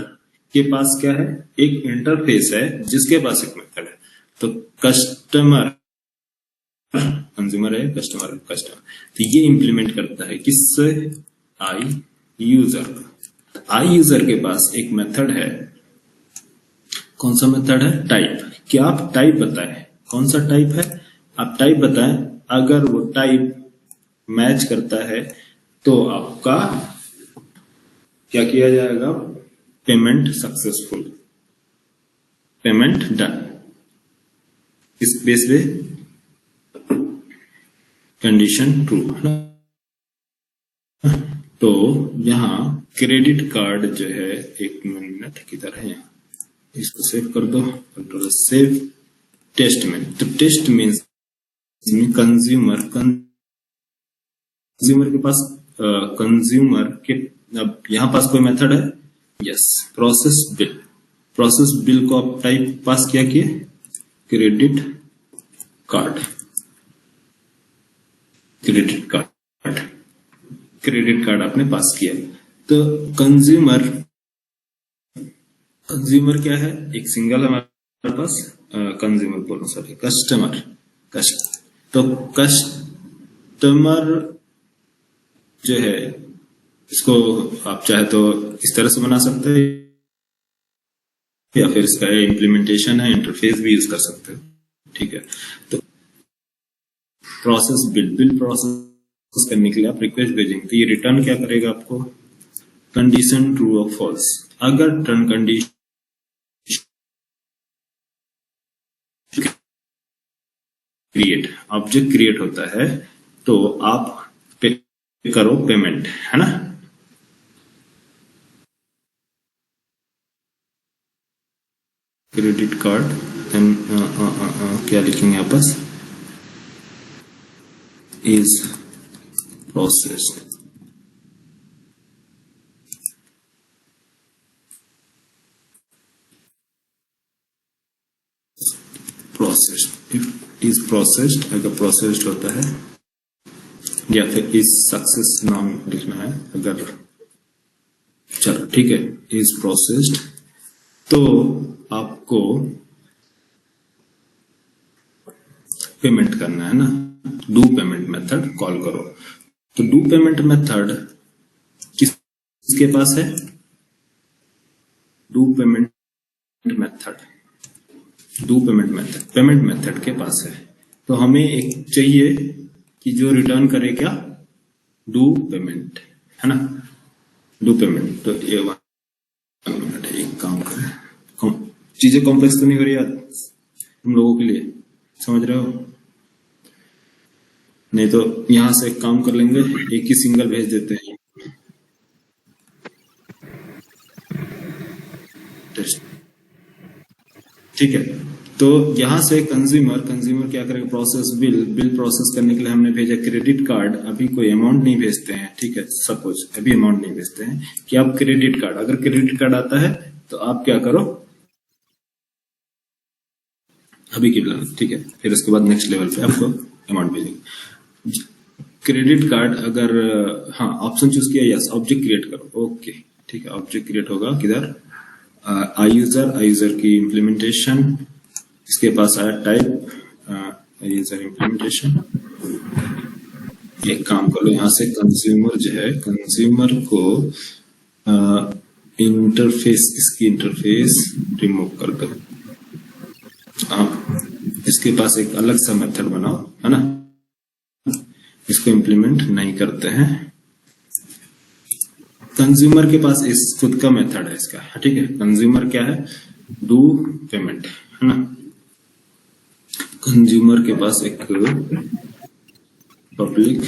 के पास क्या है, एक इंटरफेस है जिसके पास एक मेथड है। तो कस्टमर, कंज्यूमर है, कस्टमर तो ये इंप्लीमेंट करता है किससे, आई यूजर। आई यूजर के पास एक मेथड है, कौन सा मेथड है, टाइप। क्या आप टाइप बताएं, कौन सा टाइप है, आप टाइप बताएं। अगर वो टाइप मैच करता है तो आपका क्या किया जाएगा, पेमेंट सक्सेसफुल, पेमेंट डन। इस बेस पे कंडीशन ट्रू है ना। तो यहाँ क्रेडिट कार्ड जो है, एक मिनट किधर है, यहाँ इसको सेव कर दो, कंट्रोल सेव। टेस्ट में, तो टेस्ट मीन्स कंज्यूमर, कंज्यूमर के पास कंज्यूमर के, अब यहाँ पास कोई मेथड है, yes, process bill. Process bill को आप टाइप पास किया कि credit card, credit card, credit card आपने पास किया। तो कंज्यूमर, कंज्यूमर क्या है, एक सिंगल हमारे पास, कंज्यूमर बोलो सॉरी, कस्टमर, तो कस्टमर जो है, इसको आप चाहे तो इस तरह से बना सकते हैं, या फिर इसका इम्प्लीमेंटेशन है, इंटरफेस भी यूज कर सकते हो, ठीक है। तो प्रोसेस बिल, बिल प्रोसेस करने के लिए आप रिक्वेस्ट भेजेंगे, तो ये रिटर्न क्या करेगा आपको, कंडीशन ट्रू और फॉल्स। अगर turn condition create, object create होता है तो आप पे करो पेमेंट, है ना। क्रेडिट कार्ड, क्या लिखेंगे यहाँ pass, is processed, processed, if is processed, अगर प्रोसेस्ड होता है, या फिर इज सक्सेस नाम लिखना है अगर, चलो ठीक है, इज प्रोसेस्ड। तो आपको पेमेंट करना है ना, डू पेमेंट मेथड कॉल करो। तो डू पेमेंट मेथड किसके पास है, do payment method, do payment method, payment method के पास है। तो हमें एक चाहिए कि जो रिटर्न करे क्या, डू पेमेंट, है ना, डू पेमेंट। तो ये मिनट, एक काम करें, चीजें कॉम्प्लेक्स तो नहीं हो रही यार तुम लोगों के लिए, समझ रहे हो, नहीं तो यहां से एक काम कर लेंगे, एक ही सिंगल भेज देते हैं टेस्ट, ठीक है। तो यहां से कंज्यूमर, कंज्यूमर क्या करेगा, प्रोसेस बिल, बिल प्रोसेस करने के लिए हमने भेजा क्रेडिट कार्ड। अभी कोई अमाउंट नहीं भेजते हैं, ठीक है, सपोज अभी अमाउंट नहीं भेजते हैं, कि आप क्रेडिट कार्ड, अगर क्रेडिट कार्ड आता है तो आप क्या करो, अभी की प्लान, ठीक है, फिर उसके बाद नेक्स्ट लेवल पे आपको अमाउंट भेजेंगे। क्रेडिट कार्ड अगर हाँ ऑप्शन चूज किया, यस ऑब्जेक्ट क्रिएट करो, ओके ठीक है, ऑब्जेक्ट क्रिएट होगा किधर, आई यूजर की इम्प्लीमेंटेशन, इसके पास आया टाइप यूजर इम्प्लीमेंटेशन। एक काम करो यहाँ से कंज्यूमर जो है, कंज्यूमर को इंटरफेस, इसकी इंटरफेस रिमूव कर दो। आप इसके पास एक अलग सा मेथड बनाओ, है ना, इसको इम्प्लीमेंट नहीं करते हैं। कंज्यूमर के पास इस खुद का मेथड है इसका, ठीक है। कंज्यूमर क्या है, डू पेमेंट, है ना। कंज्यूमर के पास एक पब्लिक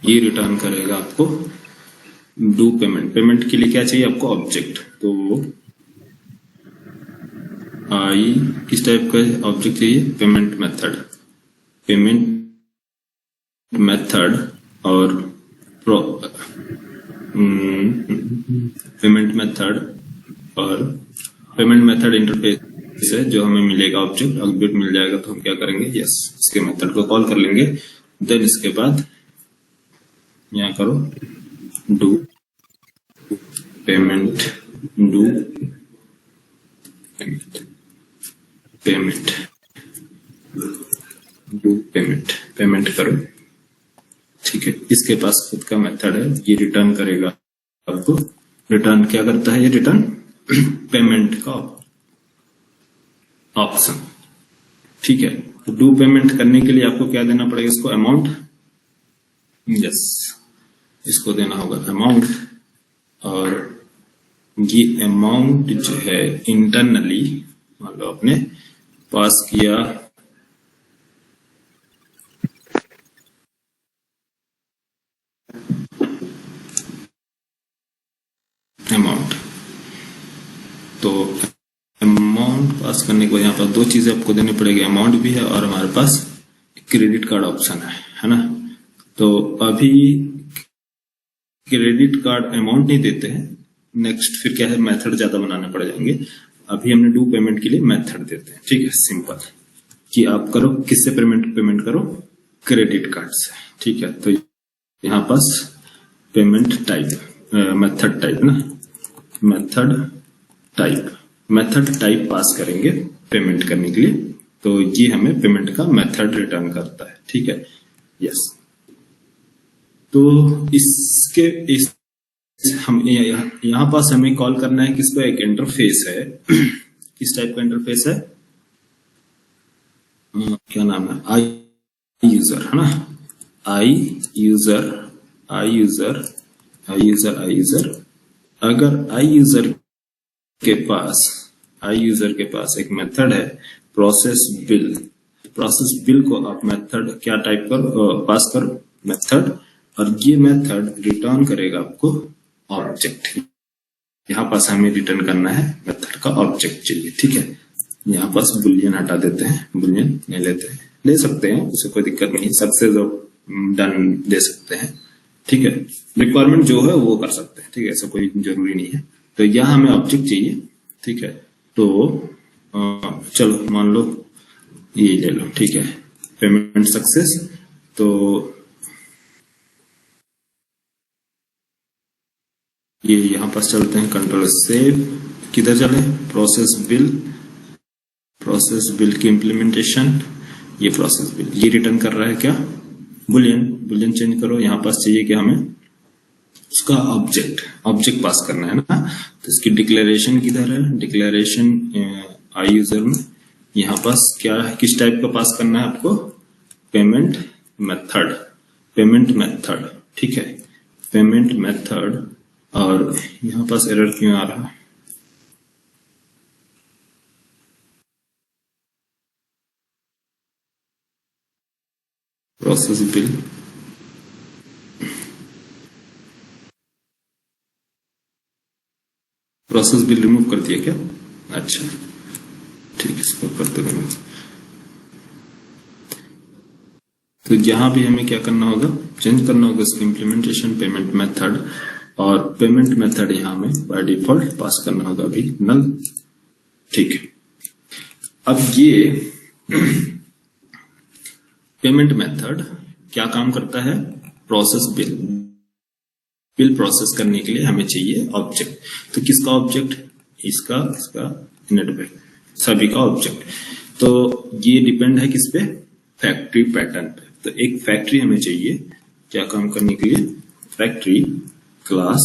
ये रिटर्न करेगा आपको डू पेमेंट। पेमेंट के लिए क्या चाहिए आपको, ऑब्जेक्ट। तो आई किस टाइप का ऑब्जेक्ट चाहिए, पेमेंट मेथड, पेमेंट मेथड और पेमेंट मेथड और पेमेंट मेथड इंटरफेस है जो हमें मिलेगा, ऑब्जेक्ट मिल जाएगा तो हम क्या करेंगे, यस इसके मेथड को कॉल कर लेंगे। देन इसके बाद यहाँ करो do payment, do payment, do payment, payment करो, ठीक है। इसके पास खुद का मेथड है, ये रिटर्न करेगा आपको। रिटर्न क्या करता है ये, रिटर्न पेमेंट का ऑप्शन, ठीक है। तो डू पेमेंट करने के लिए आपको क्या देना पड़ेगा, इसको अमाउंट, यस इसको देना होगा अमाउंट। और ये अमाउंट जो है इंटरनली मान लो आपने पास किया अमाउंट, तो अमाउंट पास करने के बाद यहाँ पर दो चीजें आपको देनी पड़ेगी, अमाउंट भी है और हमारे पास क्रेडिट कार्ड ऑप्शन है ना। तो अभी क्रेडिट कार्ड अमाउंट नहीं देते हैं, नेक्स्ट फिर क्या है, मेथड ज्यादा बनाने पड़ जाएंगे। अभी हमने डू पेमेंट के लिए मेथड देते हैं, ठीक है, सिंपल कि आप करो किससे पेमेंट करो, क्रेडिट कार्ड से, ठीक है। तो यहाँ पास पेमेंट टाइप मेथड टाइप ना, मेथड टाइप पास करेंगे पेमेंट करने के लिए, तो ये हमें पेमेंट का मेथड रिटर्न करता है, ठीक है, यस। तो इस हम यहाँ पास हमें कॉल करना है किसको, एक इंटरफेस है, किस टाइप का इंटरफेस है, क्या नाम है, आई यूजर, है ना, आई यूजर। अगर आई यूजर के पास एक मेथड है प्रोसेस बिल को आप मेथड क्या टाइप करो, पास करो मेथड, और ये मेथड रिटर्न करेगा आपको ऑब्जेक्ट। यहाँ पास हमें रिटर्न करना है मेथड का ऑब्जेक्ट चाहिए, ठीक है। यहाँ पास बुलियन हटा देते हैं, बुलियन नहीं लेते हैं, ले सकते हैं उसे कोई दिक्कत नहीं, सक्सेस और डन दे सकते हैं, ठीक है। रिक्वायरमेंट जो है वो कर सकते हैं, ठीक है, ऐसा कोई जरूरी नहीं है। तो यहाँ हमें ऑब्जेक्ट चाहिए, ठीक है। तो चलो मान लो ये ले लो, ठीक है, पेमेंट सक्सेस। तो ये यहाँ पास चलते हैं, कंट्रोल सेव, किधर चले, प्रोसेस बिल की इम्प्लीमेंटेशन, ये प्रोसेस बिल ये रिटर्न कर रहा है क्या, बुलियन चेंज करो। यहाँ पास चाहिए कि हमें उसका ऑब्जेक्ट पास करना है ना, तो इसकी डिक्लेरेशन किधर है, डिक्लेरेशन आई यूजर में, यहाँ पास क्या है, किस टाइप का पास करना है आपको, पेमेंट मेथड, ठीक है, पेमेंट मेथड। और यहाँ पास एरर क्यों आ रहा है, प्रोसेस बिल रिमूव कर दिया क्या, अच्छा ठीक है, इसको करते रहेंगे। तो यहाँ भी हमें क्या करना होगा, चेंज करना होगा इसकी इम्प्लीमेंटेशन पेमेंट मेथड, और पेमेंट मेथड यहाँ में बाय डिफॉल्ट पास करना होगा अभी नल, ठीक है। अब ये पेमेंट मेथड क्या काम करता है? प्रोसेस बिल प्रोसेस करने के लिए हमें चाहिए ऑब्जेक्ट। तो किसका ऑब्जेक्ट? इसका नेटवर्क, सभी का ऑब्जेक्ट। तो ये डिपेंड है किस पे? फैक्ट्री पैटर्न पे। तो एक फैक्ट्री हमें चाहिए क्या काम करने के लिए? Factory class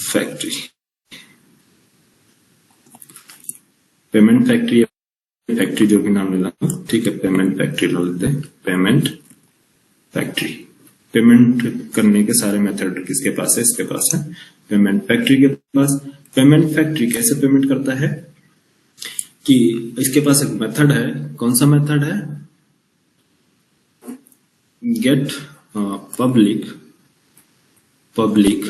factory, payment factory, factory जो भी नाम लेना, ठीक है, पेमेंट फैक्ट्री डाल देते हैं। पेमेंट फैक्ट्री, पेमेंट करने के सारे मेथड किसके पास है? इसके पास है, पेमेंट फैक्ट्री के पास। पेमेंट फैक्ट्री कैसे पेमेंट करता है कि इसके पास एक मेथड है। कौन सा मेथड है? गेट पब्लिक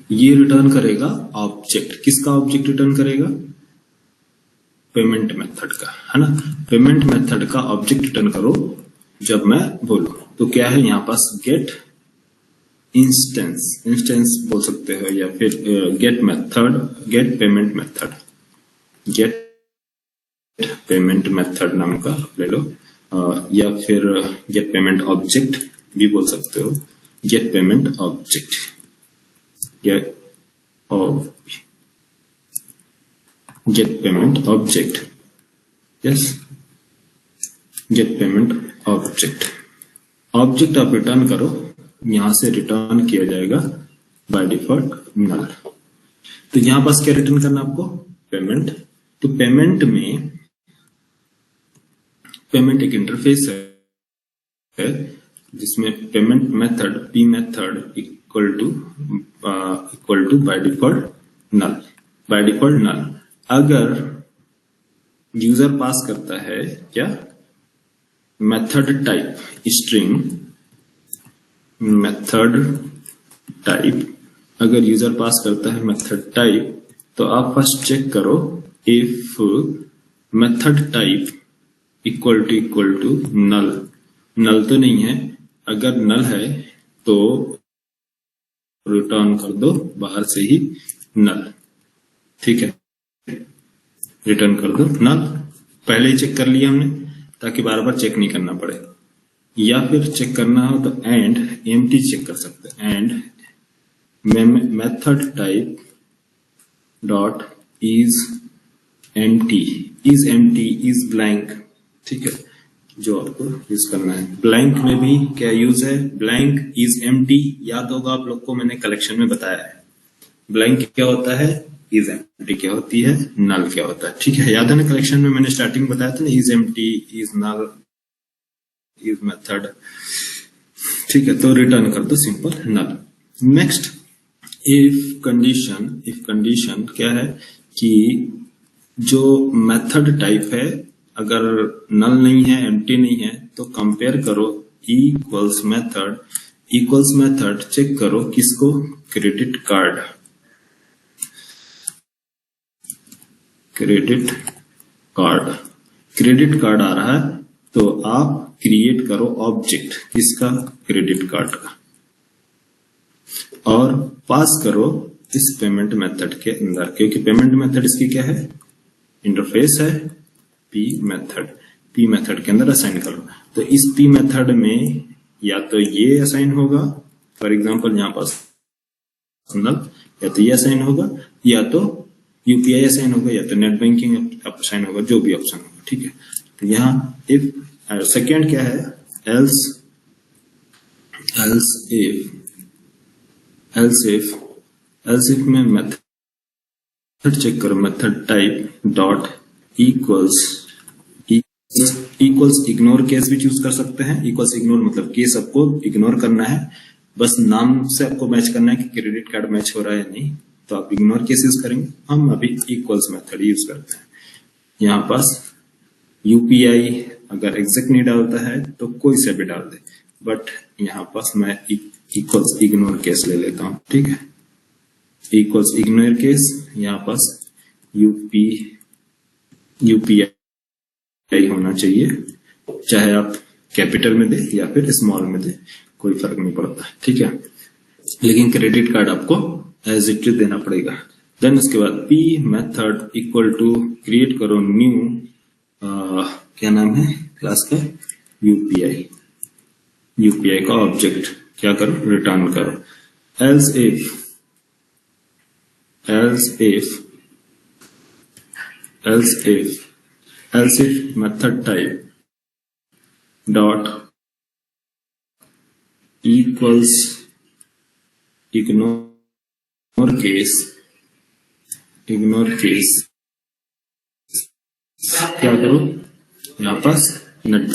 ये रिटर्न करेगा ऑब्जेक्ट। किसका ऑब्जेक्ट रिटर्न करेगा? पेमेंट मेथड का, है ना। पेमेंट मेथड का ऑब्जेक्ट रिटर्न करो जब मैं बोलूं। तो क्या है यहाँ पास? गेट इंस्टेंस बोल सकते हो, या फिर get method, get payment method, get payment method नाम का ले लो, या फिर गेट पेमेंट ऑब्जेक्ट भी बोल सकते हो। Get payment object, get payment object, yes, get payment object. Object आप रिटर्न करो, यहां से रिटर्न किया जाएगा बाय डिफॉल्ट नल। तो यहां पास क्या रिटर्न करना आपको? पेमेंट। तो पेमेंट में, पेमेंट एक इंटरफेस है जिसमें payment method P method equal to by default null, by default null. अगर यूजर पास करता है क्या? Method type string, method type, अगर यूजर पास करता है मेथड टाइप, तो आप फर्स्ट चेक करो if method type equal to null. Null तो नहीं है, अगर नल है तो रिटर्न कर दो बाहर से ही नल, ठीक है, रिटर्न कर दो नल। पहले ही चेक कर लिया हमने, ताकि बार बार चेक नहीं करना पड़े। या फिर चेक करना हो तो एंड एम्प्टी चेक कर सकते हैं। And method type dot is empty, is blank, ठीक है, जो आपको यूज करना है। ब्लैंक में भी क्या यूज है? ब्लैंक इज एम्प्टी, याद होगा आप लोग को, मैंने कलेक्शन में बताया है। ब्लैंक क्या होता है? इज एम्प्टी क्या होती है? नल क्या होता है, ठीक है, याद है ना। कलेक्शन में मैंने स्टार्टिंग बताया था ना, is empty, is null, is method, ठीक है। तो रिटर्न कर दो simple null. Next if condition क्या है कि जो मेथड टाइप है अगर नल नहीं है, एम्प्टी नहीं है, तो कंपेयर करो इक्वल्स मेथड चेक करो किसको? क्रेडिट कार्ड आ रहा है, तो आप क्रिएट करो ऑब्जेक्ट किसका? क्रेडिट कार्ड का, और पास करो इस पेमेंट मेथड के अंदर, क्योंकि पेमेंट मेथड इसकी क्या है? इंटरफेस है, पी मेथड के अंदर असाइन करो। तो इस पी मेथड में या तो ये असाइन होगा, फॉर एग्जांपल यहाँ पास नल, या तो ये असाइन होगा, या तो यूपीआई असाइन होगा, या तो नेट बैंकिंग असाइन होगा, जो भी ऑप्शन होगा, ठीक है। तो यहाँ इफ सेकेंड क्या है? एल्स इफ में मेथड चेक करो, method type dot equals ignore case भी चूज कर सकते हैं। इक्वल्स इग्नोर मतलब केस आपको इग्नोर करना है, बस नाम से आपको मैच करना है कि क्रेडिट कार्ड मैच हो रहा है या नहीं, तो आप इग्नोर केस यूज करेंगे। हम अभी इक्वल्स मेथड यूज करते हैं। यहाँ पास यूपीआई अगर एग्जैक्ट नहीं डालता है तो कोई से भी डाल दे, बट यहाँ पास मैं इक्वल्स इग्नोर केस ले लेता हूं, ठीक है। इक्वल्स इग्नोर केस, यहाँ पास यूपीआई होना चाहिए, चाहे आप कैपिटल में दे या फिर स्मॉल में दे, कोई फर्क नहीं पड़ता, ठीक है। लेकिन क्रेडिट कार्ड आपको एज इट इज देना पड़ेगा। देन उसके बाद P method equal to create करो न्यू क्या नाम है क्लास का, यूपीआई। यूपीआई का ऑब्जेक्ट क्या करो, रिटर्न करो। Else if method type dot equals ignore case क्या करो, यहाँ पास नट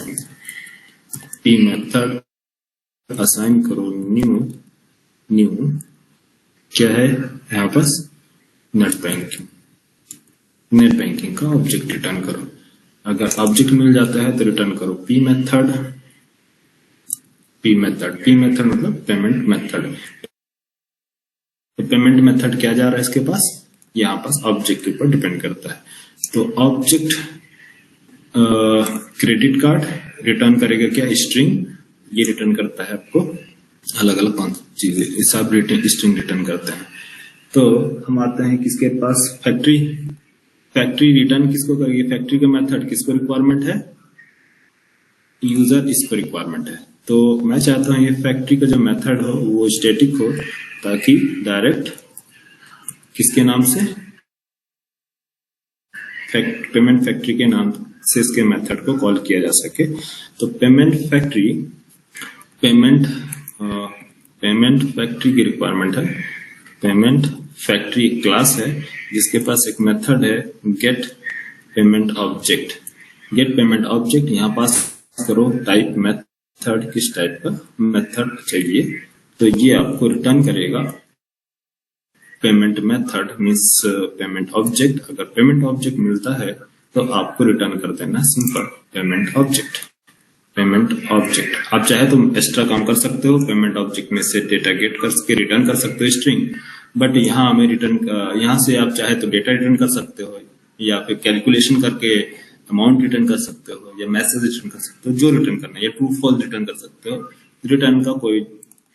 पी मेथड असाइन करो न्यू क्या है यहाँ पास, नेट बैंकिंग का ऑब्जेक्ट रिटर्न करो। अगर ऑब्जेक्ट मिल जाता है तो रिटर्न करो पी मेथड मतलब पेमेंट मेथड। तो पेमेंट मेथड क्या जा रहा है इसके पास, यहाँ पास ऑब्जेक्ट के ऊपर डिपेंड करता है। तो ऑब्जेक्ट क्रेडिट कार्ड रिटर्न करेगा क्या, स्ट्रिंग। ये रिटर्न करता है आपको अलग अलग कौन चीजें, सब स्ट्रिंग रिटर्न करते हैं। तो हम आते हैं किसके पास, फैक्ट्री रिटर्न किसको करेगी, फैक्ट्री का मेथड किसको रिक्वायरमेंट है, यूजर इस पर रिक्वायरमेंट है। तो मैं चाहता हूं ये फैक्ट्री का जो मेथड हो वो स्टैटिक हो, ताकि डायरेक्ट किसके नाम से, पेमेंट फैक्ट्री के नाम से इसके मेथड को कॉल किया जा सके। तो पेमेंट फैक्ट्री की रिक्वायरमेंट है। पेमेंट फैक्ट्री एक क्लास है जिसके पास एक मेथड है गेट पेमेंट ऑब्जेक्ट। यहाँ पास करो टाइप मेथड, किस टाइप का मेथड चाहिए, तो ये आपको रिटर्न करेगा payment method means payment object. अगर पेमेंट ऑब्जेक्ट मिलता है तो आपको रिटर्न कर देना सिंपल पेमेंट ऑब्जेक्ट। आप चाहे तो एक्स्ट्रा काम कर सकते हो, पेमेंट ऑब्जेक्ट में से डेटा गेट करके रिटर्न कर सकते हो स्ट्रिंग, बट यहाँ हमें यहाँ से आप चाहे तो डेटा रिटर्न कर सकते हो, या फिर कैलकुलेशन करके अमाउंट रिटर्न कर सकते हो, या मैसेज रिटर्न कर सकते हो, जो रिटर्न करना है, या ट्रू फॉल्स रिटर्न कर सकते हो। रिटर्न का कोई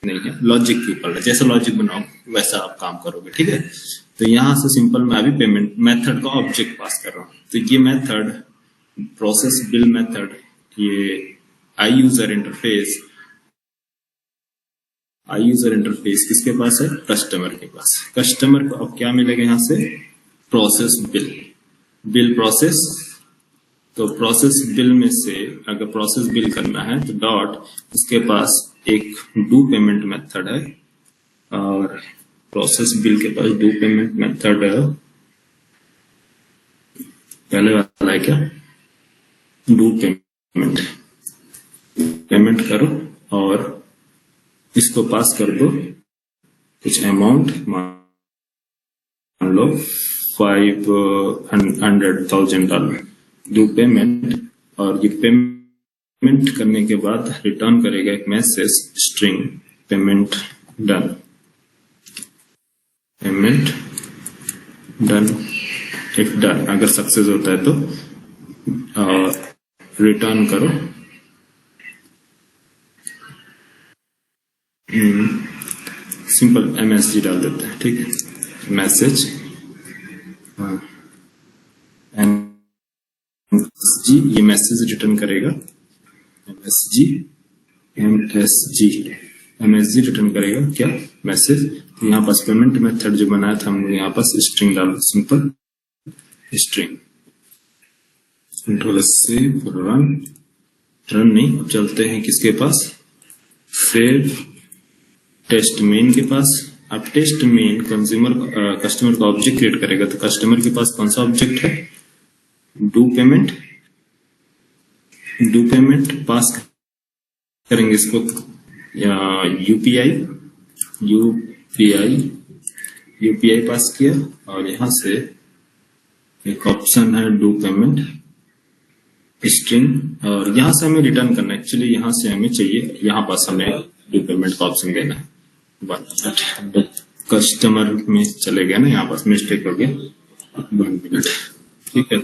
नहीं है, लॉजिक के ऊपर है, जैसा लॉजिक बनाओ वैसा आप काम करोगे, ठीक है। तो यहाँ से सिंपल मैं अभी पेमेंट मेथड का ऑब्जेक्ट पास कर रहा हूँ। तो ये मेथड प्रोसेस बिल मेथड, ये आई यूजर इंटरफेस किसके पास है, कस्टमर के पास। कस्टमर को अब क्या मिलेगा यहाँ से, प्रोसेस बिल प्रोसेस। तो प्रोसेस बिल में से अगर प्रोसेस बिल करना है तो डॉट इसके पास एक डू पेमेंट मेथड है, और प्रोसेस बिल के पास डू पेमेंट मेथड है, पहले वाला है क्या, डू पेमेंट करो और इसको पास कर दो कुछ अमाउंट, मान लो $500,000 डू पेमेंट। और ये पेमेंट करने के बाद रिटर्न करेगा एक message string payment done. If done, अगर सक्सेस होता है तो रिटर्न करो सिंपल MSG डाल देते हैं, ठीक है, मैसेज MSG, ये मैसेज रिटर्न करेगा MSG रिटर्न करेगा क्या, मैसेज। तो यहाँ पास पेमेंट मेथड जो बनाया था हम लोग, यहाँ पास स्ट्रिंग डालो, सिंपल स्ट्रिंग। कंट्रोल से रन नहीं, अब चलते हैं किसके पास, सेव टेस्ट मेन के पास। अब टेस्ट मेन कस्टमर का ऑब्जेक्ट क्रिएट करेगा, तो कस्टमर के पास कौन सा ऑब्जेक्ट है, डू पेमेंट पास करेंगे इसको, यूपीआई पास किया, और यहां से एक ऑप्शन है डू पेमेंट स्ट्रिंग, और यहां से हमें रिटर्न करना है। एक्चुअली यहां से हमें चाहिए, यहां पास हमें डू पेमेंट का ऑप्शन देना है। कस्टमर में चले गया ना, यहाँ पास मिस्टेक हो गया, 1 मिनट, ठीक है।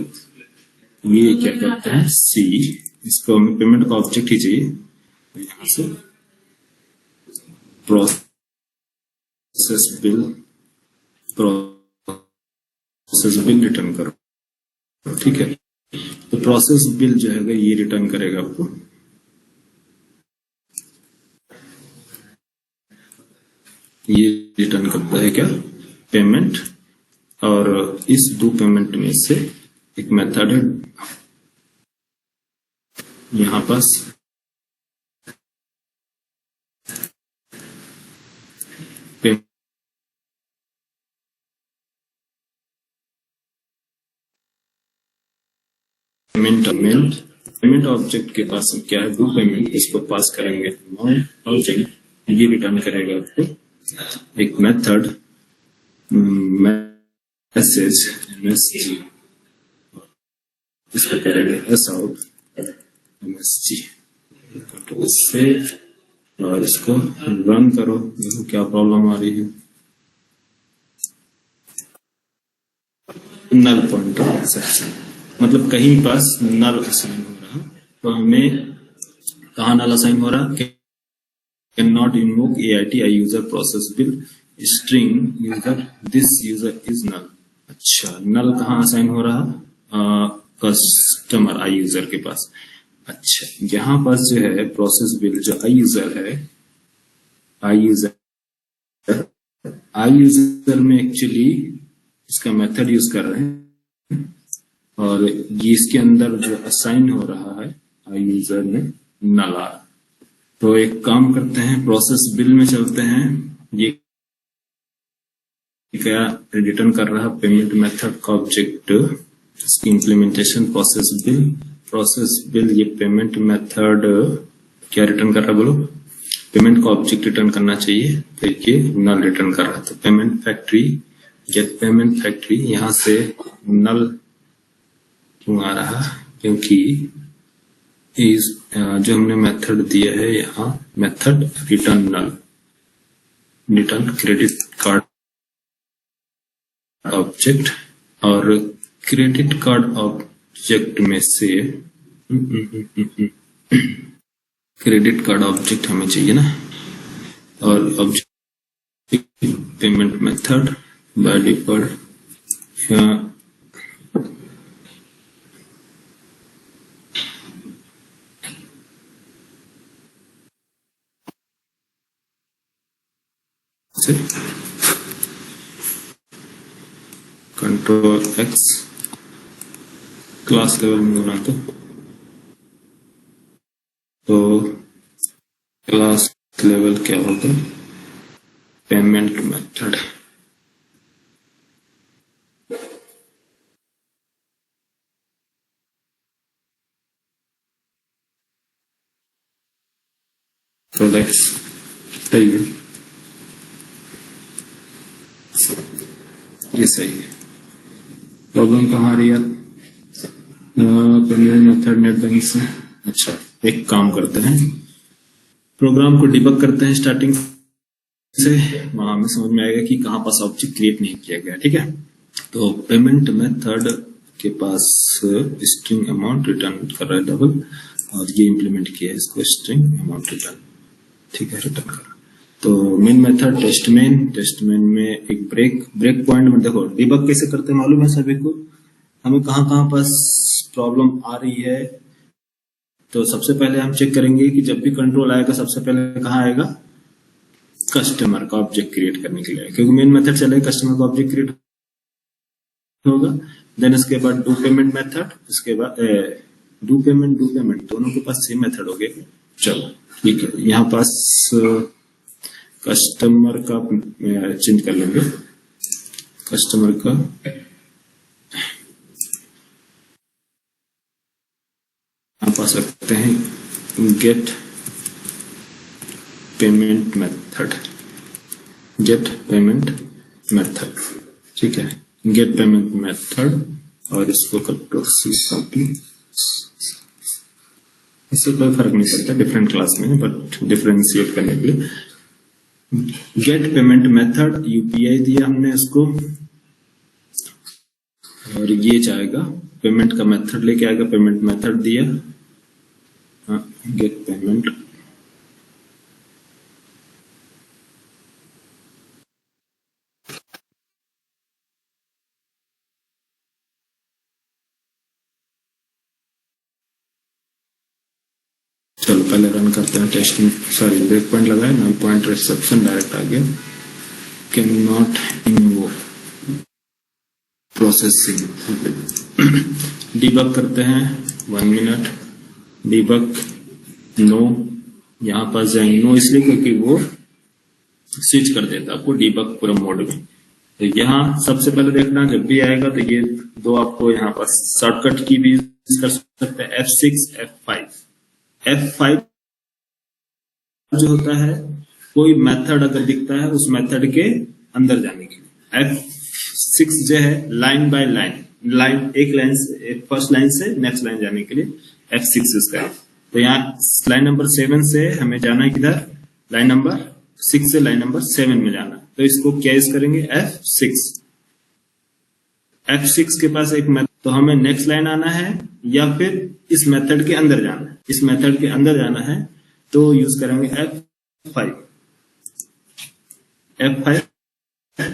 ये क्या करते हैं, सी, इसको हमें पेमेंट का ऑब्जेक्ट ही चाहिए, तो यहाँ से प्रोसेस बिल रिटर्न करो, ठीक है। तो प्रोसेस बिल जो है ये रिटर्न करेगा आपको। ये रिटर्न करता है क्या, पेमेंट। और इस दो पेमेंट में से एक मेथड है यहां पास पेमेंट पेमेंट ऑब्जेक्ट के पास क्या है, दो पेमेंट, इसको पास करेंगे ऑब्जेक्ट, ये रिटर्न करेगा आपको एक मेथड मैसेज एमएसजी, इसको करेंगे एस आउट एमएसजी, से और इसको रन करो, देखो क्या प्रॉब्लम आ रही है। नल पॉइंटर सेक्शन मतलब कहीं पास नल असाइन हो रहा, तो हमें कहा नल असाइन हो रहा, can not invoke AIT I user process bill string user, this user is null. अच्छा, नल कहाँ असाइन हो रहा, कस्टमर आई यूजर के पास। अच्छा, यहाँ पास जो है प्रोसेस बिल जो आई यूजर है, आई यूजर में एक्चुअली इसका मेथड यूज कर रहे हैं और ये इसके अंदर जो असाइन हो रहा है आई यूजर में नल आ। तो एक काम करते हैं, प्रोसेस बिल में चलते हैं, ये क्या रिटर्न कर रहा है, पेमेंट मेथड का ऑब्जेक्ट, इसकी इम्प्लीमेंटेशन प्रोसेस बिल ये पेमेंट मेथड क्या रिटर्न कर रहा है बोलो, पेमेंट का ऑब्जेक्ट रिटर्न करना चाहिए, फिर ये नल रिटर्न कर रहा है। तो payment factory get payment factory, यहां से नल क्यों आ रहा, क्योंकि इस जो हमने मेथड दिया है यहाँ मेथड रिटर्न नल, रिटर्न क्रेडिट कार्ड ऑब्जेक्ट, और क्रेडिट कार्ड ऑब्जेक्ट में से क्रेडिट कार्ड ऑब्जेक्ट हमें चाहिए ना, और object payment method by default से कंट्रोल X क्लास लेवल में होना, तो क्लास लेवल क्या होगा, पेमेंट मेथड, प्रोडक्ट्स, सही है, ये सही है। प्रॉब्लम कहाँ आ रही है, पेमेंट मेथड नेट बैंक से। अच्छा, एक काम करते हैं, प्रोग्राम को डिबग करते हैं स्टार्टिंग से, वहां हमें समझ में आएगा कि कहाँ पास ऑब्जेक्ट क्रिएट नहीं किया गया। ठीक है, तो पेमेंट मेथड के पास स्ट्रिंग अमाउंट रिटर्न कर रहा है डबल, और ये इंप्लीमेंट किया है इसको स्ट्रिंग अमाउंट रिटर्न। ठीक है, रिटर्न कर, तो मेन मेथड टेस्टमेन में एक ब्रेक पॉइंट में देखो डिबग कैसे करते हैं मालूम है सभी को, हमें कहाँ कहाँ पास प्रॉब्लम आ रही है। तो सबसे पहले हम चेक करेंगे कि जब भी कंट्रोल आएगा सबसे पहले कहाँ आएगा, कस्टमर का ऑब्जेक्ट क्रिएट करने के लिए, क्योंकि मेन मेथड चलेगा कस्टमर का ऑब्जेक्ट क्रिएट होगा। देन इसके बाद डू पेमेंट मेथड, इसके बाद डू पेमेंट दोनों के पास सेम मेथड हो गए। चलो ठीक है, यहाँ पास कस्टमर का चेंज कर लेंगे, कस्टमर का यहाँ पास रखते हैं गेट पेमेंट मेथड, ठीक है, गेट पेमेंट मेथड, और इसको कंट्रोल C कॉपी, इससे कोई फर्क नहीं पड़ता डिफरेंट क्लास में, बट डिफरेंशिएट करने के लिए गेट पेमेंट मेथड UPI दिया हमने इसको, और ये जाएगा पेमेंट का मेथड लेके आएगा, पेमेंट मेथड दिया, गेट पेमेंट चलो पहले रन करते हैं टेस्टिंग, सॉरी ब्रेक पॉइंट लगाए, नल पॉइंट रिसेप्शन डायरेक्ट आ गया, can not invoke processing. Debug करते हैं 1 मिनट, डीबग नो, यहां पास जाएंगे नो इसलिए क्योंकि वो स्विच कर देता है आपको डीबग पूरा मोड में। तो यहाँ सबसे पहले देखना जब भी आएगा तो ये दो आपको यहाँ पर शॉर्टकट की भी यूज कर सकते हैं, F6 F5। F5 जो होता है कोई मेथड अगर दिखता है उस मेथड के अंदर जाने के लिए, F6 जो है लाइन बाय लाइन, लाइन एक लाइन से फर्स्ट लाइन से नेक्स्ट लाइन जाने के लिए F6 यूज करें। तो यहाँ लाइन नंबर 7 से हमें जाना है किधर, लाइन नंबर 6 से लाइन नंबर 7 में जाना, तो इसको क्या यूज करेंगे F6। F6 के पास एक मेथड, तो हमें नेक्स्ट लाइन आना है या फिर इस मेथड के अंदर जाना है, इस मेथड के अंदर जाना है तो यूज करेंगे F5। F5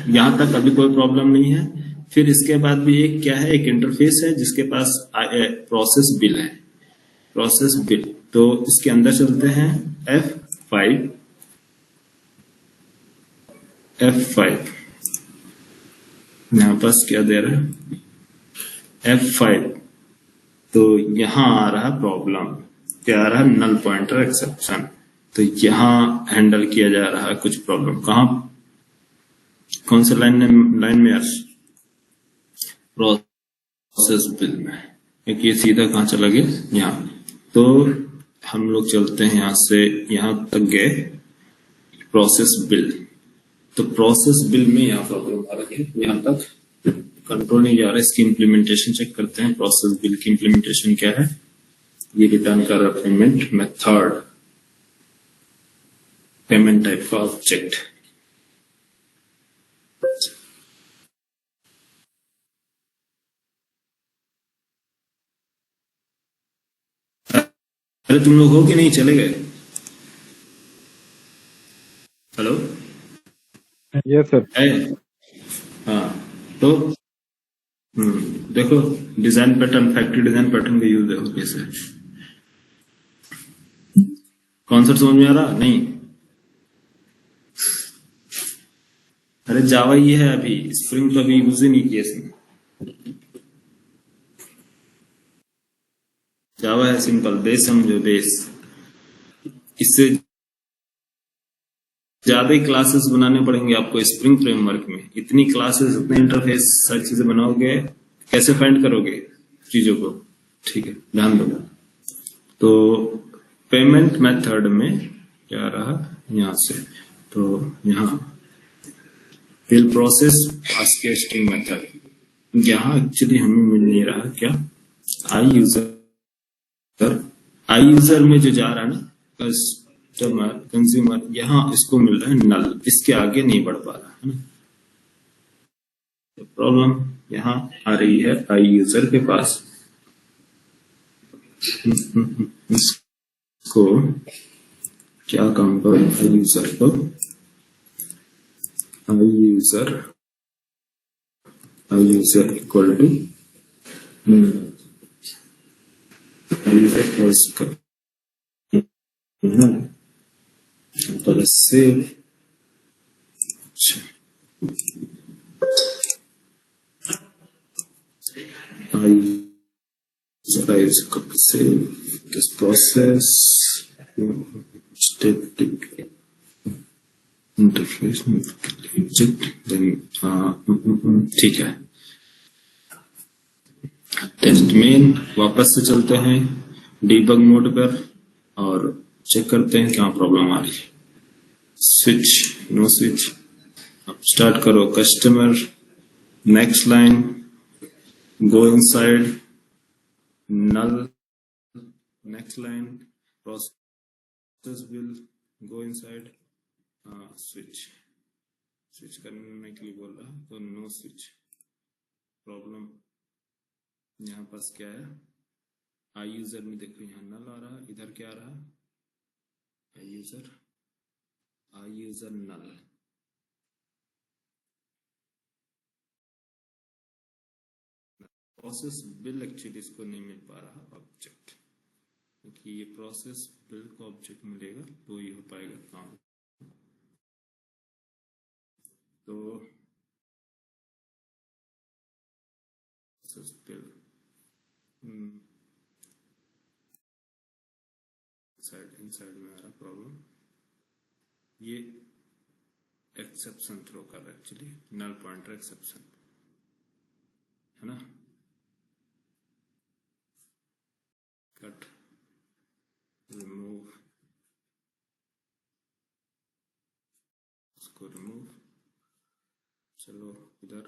यहां तक अभी कोई प्रॉब्लम नहीं है। फिर इसके बाद भी एक क्या है, एक इंटरफेस है जिसके पास प्रोसेस बिल है, प्रोसेस बिल, तो इसके अंदर चलते हैं F5। F5 यहां पास क्या दे रहा है F5, तो यहां आ रहा प्रॉब्लम, क्या आ रहा है, नल पॉइंटर एक्सेप्शन। तो यहां हैंडल किया जा रहा है कुछ प्रॉब्लम, कहां, कौन से लाइन में यार, प्रोसेस बिल में। एक ये सीधा कहां चला गया, यहाँ, तो हम लोग चलते हैं यहां से यहां तक गए प्रोसेस बिल, तो प्रोसेस बिल में यहाँ प्रॉब्लम आ रही है, यहाँ तक कंट्रोल नहीं जा रहा है। इसकी इंप्लीमेंटेशन चेक करते हैं, प्रोसेस बिल की इंप्लीमेंटेशन क्या है, ये रिटर्न कर रहा पेमेंट मेथड, पेमेंट टाइप का ऑब्जेक्ट। अरे तुम लोग हो कि नहीं, चले गए, हेलो यस सर। है, हाँ, तो देखो design pattern, factory design pattern का यूज देखो कैसे, कॉन्सेप्ट समझ में आ रहा नहीं, अरे जावा ये है, अभी स्प्रिंग तो अभी यूज ही नहीं किया इसमें, जावा है सिंपल, बेस समझो, बेस, इससे ज्यादा ही क्लासेस बनाने पड़ेंगे आपको स्प्रिंग फ्रेमवर्क में, इतनी क्लासेस, इतने इंटरफेस, सारी चीजें बनाओगे, कैसे फाइंड करोगे चीजों को, ठीक है ध्यान दो। तो पेमेंट मेथड में क्या रहा यहां से, तो यहाँ बिल प्रोसेस के स्ट्रिंग मेथड, यहाँ एक्चुअली हमें मिल नहीं रहा क्या, आई यूजर में जो जा रहा है ना कस्टमर कंज्यूमर, यहाँ इसको मिल रहा है नल, इसके आगे नहीं बढ़ पा रहा है ना, तो प्रॉब्लम यहाँ आ रही है आई यूजर के पास। इसको क्या काम करो, आई यूजर को, आई यूजर इक्वल टू तो save, I save this process static interface object, then ठीक है। टेस्ट मेन वापस से चलते हैं डीबग मोड पर और चेक करते हैं क्या प्रॉब्लम आ रही है। स्विच, नो स्विच, अब स्टार्ट करो customer, next line, go inside, null, next line, process will go inside, switch, switch करने के लिए बोल रहा है, तो नो स्विच, प्रॉब्लम यहाँ पास क्या है, आई यूजर में देखो यहाँ नल आ रहा है, इधर क्या आ रहा है, आई यूजर नल, प्रोसेस बिल एक्चुअली इसको नहीं मिल पा रहा ऑब्जेक्ट, क्योंकि ये प्रोसेस बिल को ऑब्जेक्ट मिलेगा तो ये हो पाएगा काम। तो प्रोसेस बिल इनसाइड में आ रहा प्रॉब्लम, ये एक्सेप्शन थ्रो कर रहा है एक्चुअली, नल पॉइंटर एक्सेप्शन है ना। कट रिमूव, उसको रिमूव। चलो इधर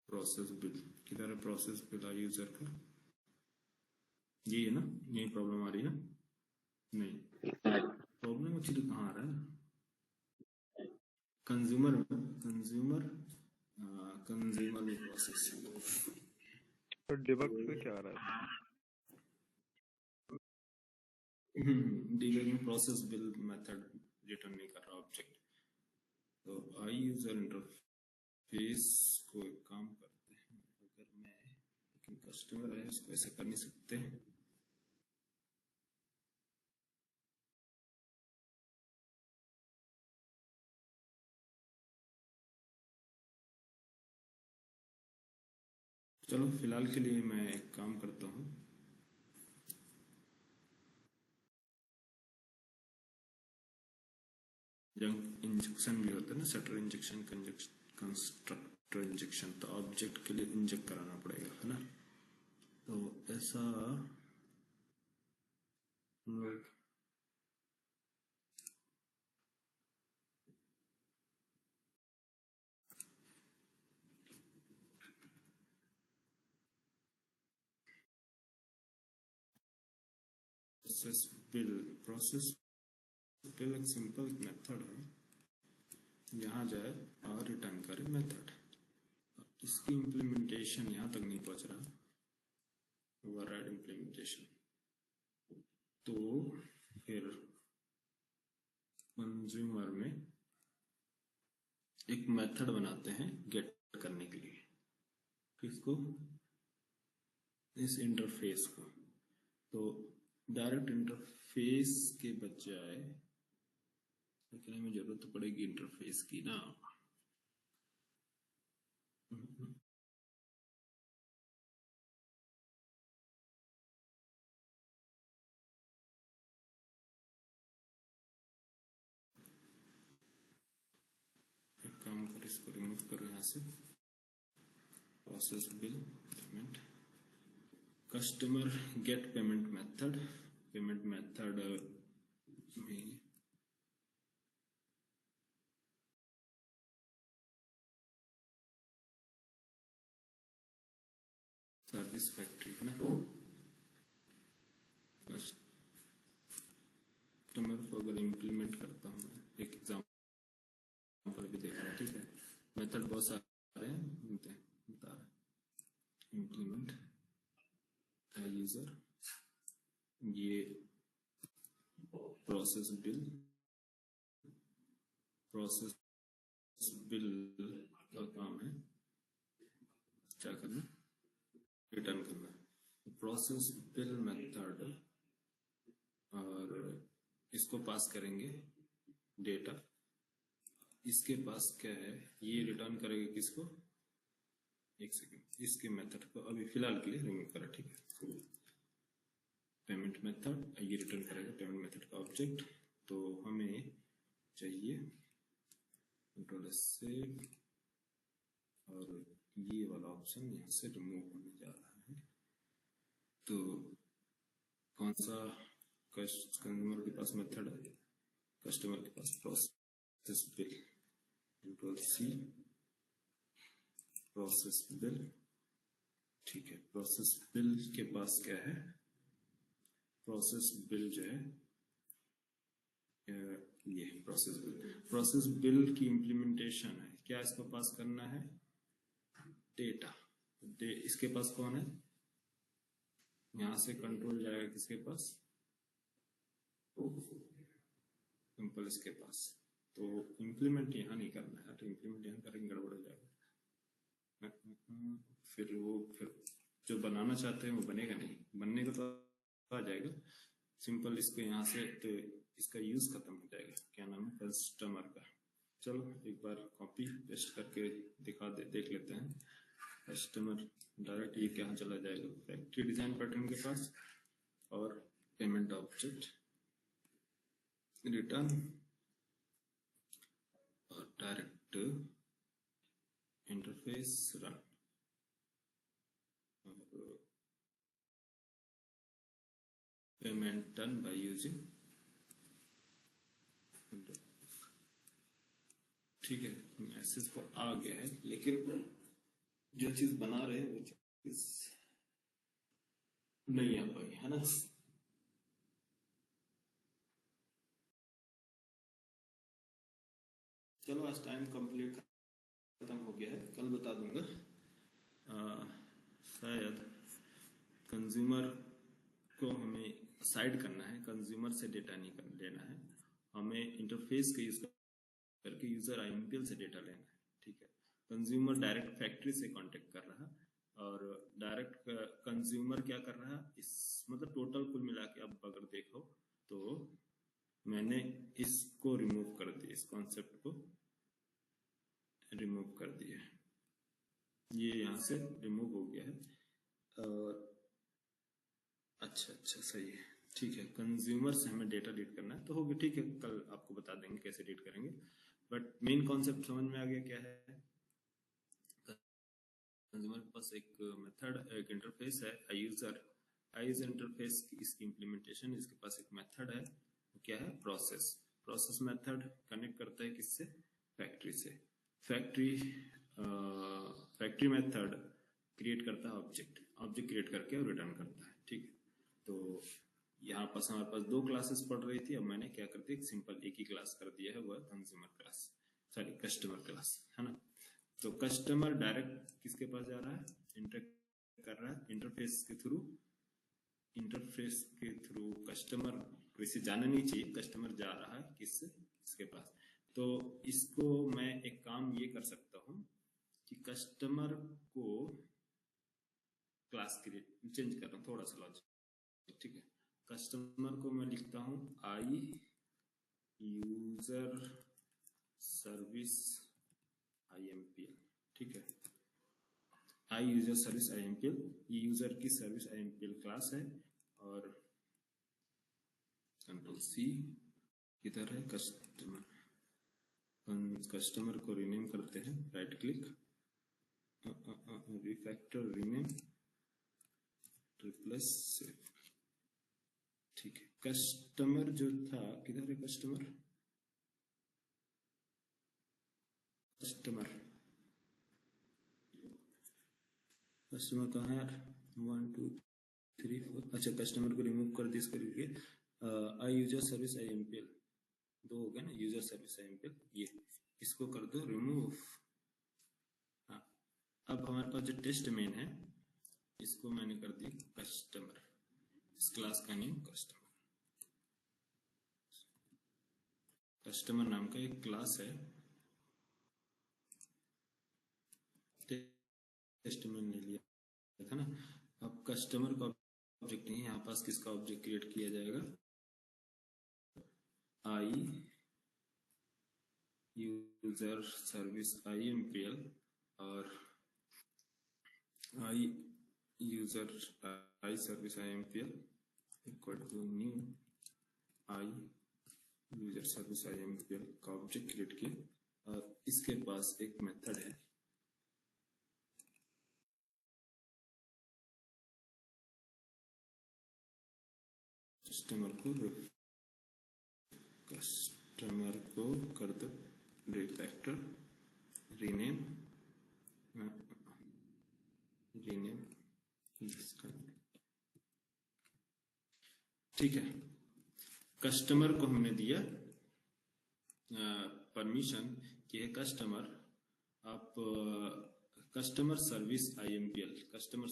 प्रोसेस बिल, किधर है प्रोसेस बिल आ यूजर का, ये है ना, यही प्रॉब्लम आ रही है। नहीं, प्रॉब्लम एक्चुअली कहाँ आ रहा है, कंज्यूमर कंज्यूमर कंज्यूमर में प्रोसेस। तो डिबग पे क्या आ रहा है? Debugging process bill method return नहीं कर रहा ऑब्जेक्ट। तो आई यूजर इंटरफेस को एक काम करते हैं, अगर मैं, लेकिन कस्टमर है उसको ऐसे कर नहीं सकते। चलो फिलहाल के लिए मैं एक काम करता हूँ, इंजेक्शन भी होता है ना, सेटर इंजेक्शन, कंस्ट्रक्टर इंजेक्शन, तो ऑब्जेक्ट के लिए इंजेक्ट कराना पड़ेगा है ना। तो ऐसा हम लोग प्रोसेस बिल एक सिंपल मेथड है, यहाँ जाए और रिटर्न करे मेथड। इसकी इम्प्लीमेंटेशन यहाँ तक नहीं पहुंच रहा, ओवरराइड इम्प्लीमेंटेशन। तो फिर कंज्यूमर में एक मेथड बनाते हैं गेट करने के लिए, किसको, इस इंटरफेस को। तो डायरेक्ट इंटरफेस के बजाय लेकिन हमें जरूरत तो पड़ेगी इंटरफेस की ना। एक काम कर, इसको रिमूव करो यहाँ से, process bill payment, customer get payment method, payment method में सर्विस फैक्ट्री है ना। कस्टमर को अगर इम्प्लीमेंट करता हूँ मैं, एक एग्जाम्पल भी देख रहा है, ठीक है, मेथड बहुत सारे हैं, बता रहा है, इम्प्लीमेंट यूजर, ये प्रोसेस बिल, प्रोसेस बिल का काम है क्या करना, रिटर्न करना। प्रोसेस बिल मेथड, और इसको पास करेंगे डेटा, इसके पास क्या है, ये रिटर्न करेगा किसको, एक सेकेंड, इसके मेथड को अभी फिलहाल के लिए रिमूव करा, ठीक है। पेमेंट मेथड ये रिटर्न करेगा पेमेंट मेथड का ऑब्जेक्ट। तो हमें चाहिए कंट्रोल एस से, और ये वाला ऑप्शन यहाँ से रिमूव होने जा रहा है। तो कौन सा, कंज्यूमर के पास मेथड है, कस्टमर के पास process bill, control C, process bill, ठीक है। प्रोसेस बिल के पास क्या है, प्रोसेस बिल जो है ये प्रोसेस बिल, प्रोसेस बिल की इंप्लीमेंटेशन है क्या, इसको पास करना है डेटा, इसके पास कौन है, यहां से कंट्रोल जाएगा किसके पास, सिंपल इसके पास। तो इंप्लीमेंट यहां नहीं करना है, तो इंप्लीमेंट यहां करेंगे गड़बड़ हो जाएगा। फिर जो बनाना चाहते हैं वो बनेगा नहीं, बनने को तो आ जाएगा सिंपल। इसको यहाँ से तो इसका यूज खत्म हो जाएगा, क्या नाम है, कस्टमर का। चलो एक बार कॉपी पेस्ट करके देख लेते हैं। कस्टमर डायरेक्ट ये कहाँ चला जाएगा, फैक्ट्री डिजाइन पैटर्न के पास, और पेमेंट ऑब्जेक्ट रिटर्न, और direct interface run, payment done by using. ठीक है, मैसेज तो आ गया है, लेकिन जो चीज बना रहे हैं वो चीज नहीं आ पाई, है ना। चलो आज टाइम कंप्लीट खत्म हो गया है, कल बता दूंगा। शायद कंज्यूमर को हमें साइड करना है, कंज्यूमर से डेटा नहीं लेना है, हमें इंटरफेस का यूज करके यूजर आईएमपीएल से डेटा लेना है। ठीक है, कंज्यूमर डायरेक्ट फैक्ट्री से कांटेक्ट कर रहा, और डायरेक्ट कंज्यूमर क्या कर रहा, इस मतलब टोटल कुल मिला के अब अगर देखो तो मैंने इसको रिमूव कर दिया, इस कॉन्सेप्ट को रिमूव कर दिया, ये यहां से रिमूव हो गया है। और अच्छा सही है, ठीक है। कंज्यूमर से हमें डेटा रीड करना है तो होगी, ठीक है, कल आपको बता देंगे कैसे रीड करेंगे। बट मेन कॉन्सेप्ट समझ में आ गया क्या है। कंज्यूमर के पास एक मेथड, एक इंटरफेस है, आई यूजर इंटरफेस की इसकी इंप्लीमेंटेशन, इसके पास एक मेथड है, वो क्या है, प्रोसेस मेथड कनेक्ट करता है किससे, फैक्ट्री से। फैक्ट्री मेथड क्रिएट करता है ऑब्जेक्ट क्रिएट करके और रिटर्न करता है। ठीक है, तो यहाँ पास हमारे पास दो क्लासेस पढ़ रही थी, अब मैंने क्या कर दिया, सिंपल एक ही क्लास कर दिया है, वह consumer class, sorry customer class, है ना। तो कस्टमर डायरेक्ट किसके पास जा रहा है, इंटरेक्ट कर रहा है इंटरफेस के थ्रू कस्टमर वैसे जाना नहीं चाहिए, कस्टमर जा रहा है किससे, इसके पास। तो इसको मैं एक काम ये कर सकता हूं कि कस्टमर को क्लास क्रिएट चेंज कर रहा हूं, थोड़ा सा लॉजिक। ठीक है, कस्टमर को मैं लिखता हूं आई यूजर सर्विस आईएमपीएल। ठीक है, आई यूजर सर्विस आईएमपीएल, ये यूजर की सर्विस आईएमपीएल क्लास है, और कंट्रोल सी, किधर है कस्टमर को रीनेम करते हैं, right click, refactor rename, replace save. ठीक है, कस्टमर जो था, किधर है कस्टमर कहाँ है यार, 1 2 3 4, अच्छा कस्टमर को रिमूव कर दी, इसको लिखिए आई यूजर सर्विस आईएमपीएल, दो हो गया ना, यूजर सर्विस आईएमपीएल, ये इसको कर दो रिमूव। हाँ, अब हमारे पास जो टेस्ट मेन है, इसको मैंने कर दी कस्टमर, इस क्लास का नेम कस्टमर नाम का एक क्लास है, टेस्ट मेन ने लिया था ना। अब कस्टमर का ऑब्जेक्ट नहीं, यहाँ पास किसका ऑब्जेक्ट क्रिएट किया जाएगा, आई यूजर सर्विस आईएमपीएल, और I user I service IMPL equal to new I user service IMPL का ऑब्जेक्ट क्रिएट किया, और इसके पास एक मेथड है, कस्टमर को कर दो रिफैक्टर रीनेम ठीक है, कस्टमर को हमने दिया परमिशन कि है कस्टमर, आप कस्टमर सर्विस आईएमपीएल कस्टमर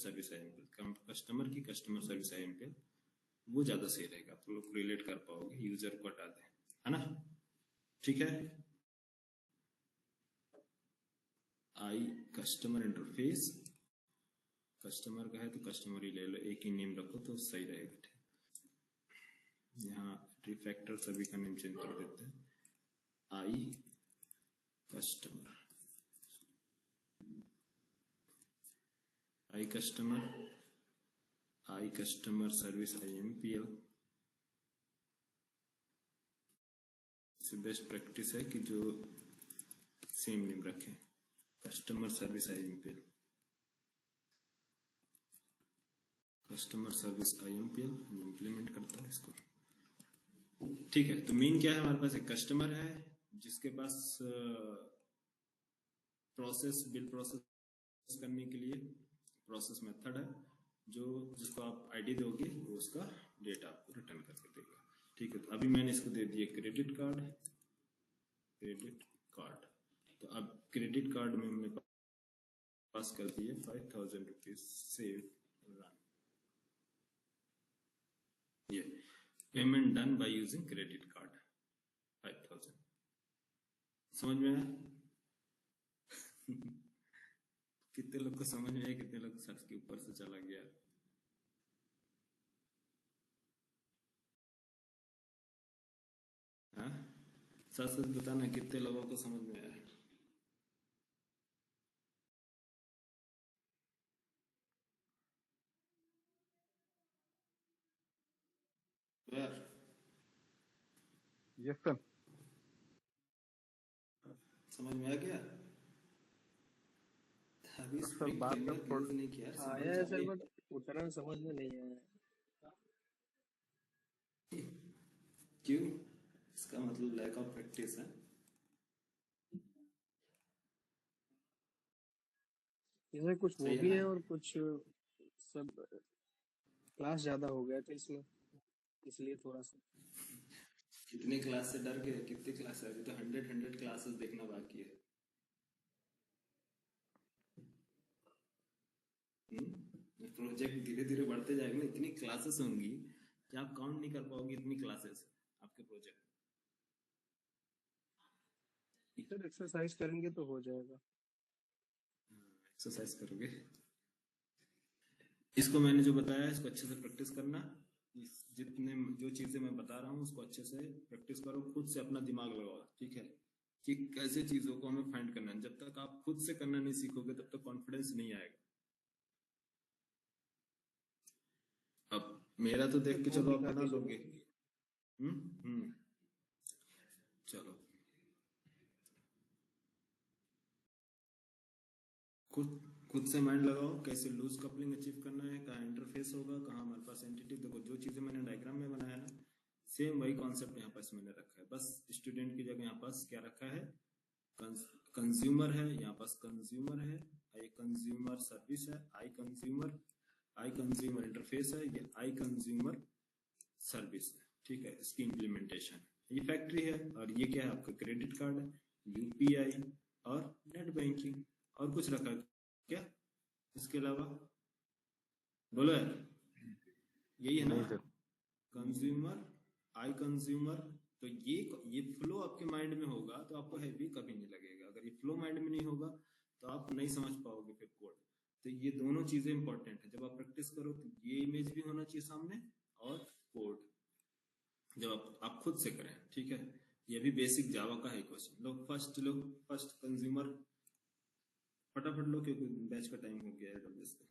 की कस्टमर सर्विस आईएमपीएल, वो ज्यादा सही रहेगा, आप लोग रिलेट कर पाओगे, यूजर को हटा दें, है ना। ठीक है, आई कस्टमर इंटरफेस कस्टमर का है तो कस्टमर ही ले लो, एक ही नेम रखो तो सही रहेगा। ठीक, यहाँ रिफैक्टर सभी का नेम चेंज कर देते हैं, I customer, I customer, I customer service IMPL। Best practice है कि जो सेम नेम रखें, customer service IMPL, customer service IMPL implement करता है इसको। ठीक है, तो मेन क्या है हमारे पास, एक कस्टमर है जिसके पास प्रोसेस बिल प्रोसेस करने के लिए प्रोसेस मेथड है, जो जिसको आप आईडी दोगे वो उसका डेटा आपको रिटर्न करके देगा। ठीक है, तो अभी मैंने इसको दे दिया क्रेडिट कार्ड, क्रेडिट कार्ड। तो अब क्रेडिट कार्ड में हमने पास कर दिए 5000 रुपीज सेव रन, ये payment done by using credit card 5000। समझ में आया? कितने लोग को समझ में आया, कितने लोग सर्च के ऊपर से चला गया? हाँ, सच सच बताना कितने लोगों को समझ में आया? यार यस सर। समझ में आ गया? अभी सर स्प्रिंग बात फ्रेमवर्क यूज नहीं किया, आया सिंपल है सर, जावा। बट उतना समझ में नहीं आया। क्यों? इसका मतलब लैक ऑफ प्रैक्टिस है। इसमें कुछ वो सही है भी ना? है और कुछ सब क्लास ज्यादा हो गया था इसमें, इसलिए थोड़ा सा। कितने क्लास से डर गए? कितने क्लास है? अभी तो 100 क्लासेस देखना बाकी है। प्रोजेक्ट धीरे धीरे बढ़ते जाएगा ना, इतनी क्लासेस होंगी कि आप काउंट नहीं कर पाओगे, इतनी क्लासेस आपके प्रोजेक्ट। सर एक्सरसाइज करेंगे तो हो जाएगा। एक्सरसाइज करोगे? इसको मैंने जो बताया इसको अच्छे से प्रैक्टिस करना। जितने जो चीजें मैं बता रहा हूँ उसको अच्छे से प्रैक्टिस करो, खुद से अपना दिमाग लगाओ। ठीक है, कि कैसे चीजों को हमें फाइंड करना है। जब तक आप खुद से करना नहीं सीखोगे तब तक कॉन्फिडेंस नहीं आएगा। अब मेरा तो देख सर के कोड चलो आप दिखा बना दीजिएगा। लोगे। हम्म। चलो, खुद खुद से माइंड लगाओ, कैसे लूज कपलिंग अचीव करना है, कहाँ इंटरफेस होगा, कहाँ हमारे पास एंटिटी। देखो जो चीजें मैंने डायग्राम में बनाया ना, सेम वही कॉन्सेप्ट यहाँ पास मैंने रखा है। बस स्टूडेंट की जगह यहाँ पास क्या रखा है, कंज्यूमर है, यहाँ पास कंज्यूमर है, ये कंज्यूमर सर्विस है, आई कंज्यूमर इंटरफेस है, ये आई कंज्यूमर सर्विस है। ठीक है, इसकी इम्प्लीमेंटेशन, ये फैक्ट्री है, और ये क्या है आपका क्रेडिट कार्ड है, UPI और नेट बैंकिंग। और कुछ रखा है क्या इसके अलावा? बोलो यार, यही है ना? नहीं सर। कंज्यूमर, आई कंज्यूमर। तो ये फ्लो आपके माइंड में होगा तो आपको हैवी कभी नहीं लगेगा। अगर ये फ्लो माइंड में नहीं होगा तो आप नहीं समझ पाओगे फिर कोड। तो ये दोनों चीजें इंपॉर्टेंट है। जब आप प्रैक्टिस करो तो ये इमेज भी होना चाहिए सामने, और कोड जब आप खुद से करें। ठीक है, ये भी बेसिक जावा का है क्वेश्चन। लो फर्स्ट कंज्यूमर, फटाफट लो क्योंकि बैच का टाइम हो गया है। जल्दी से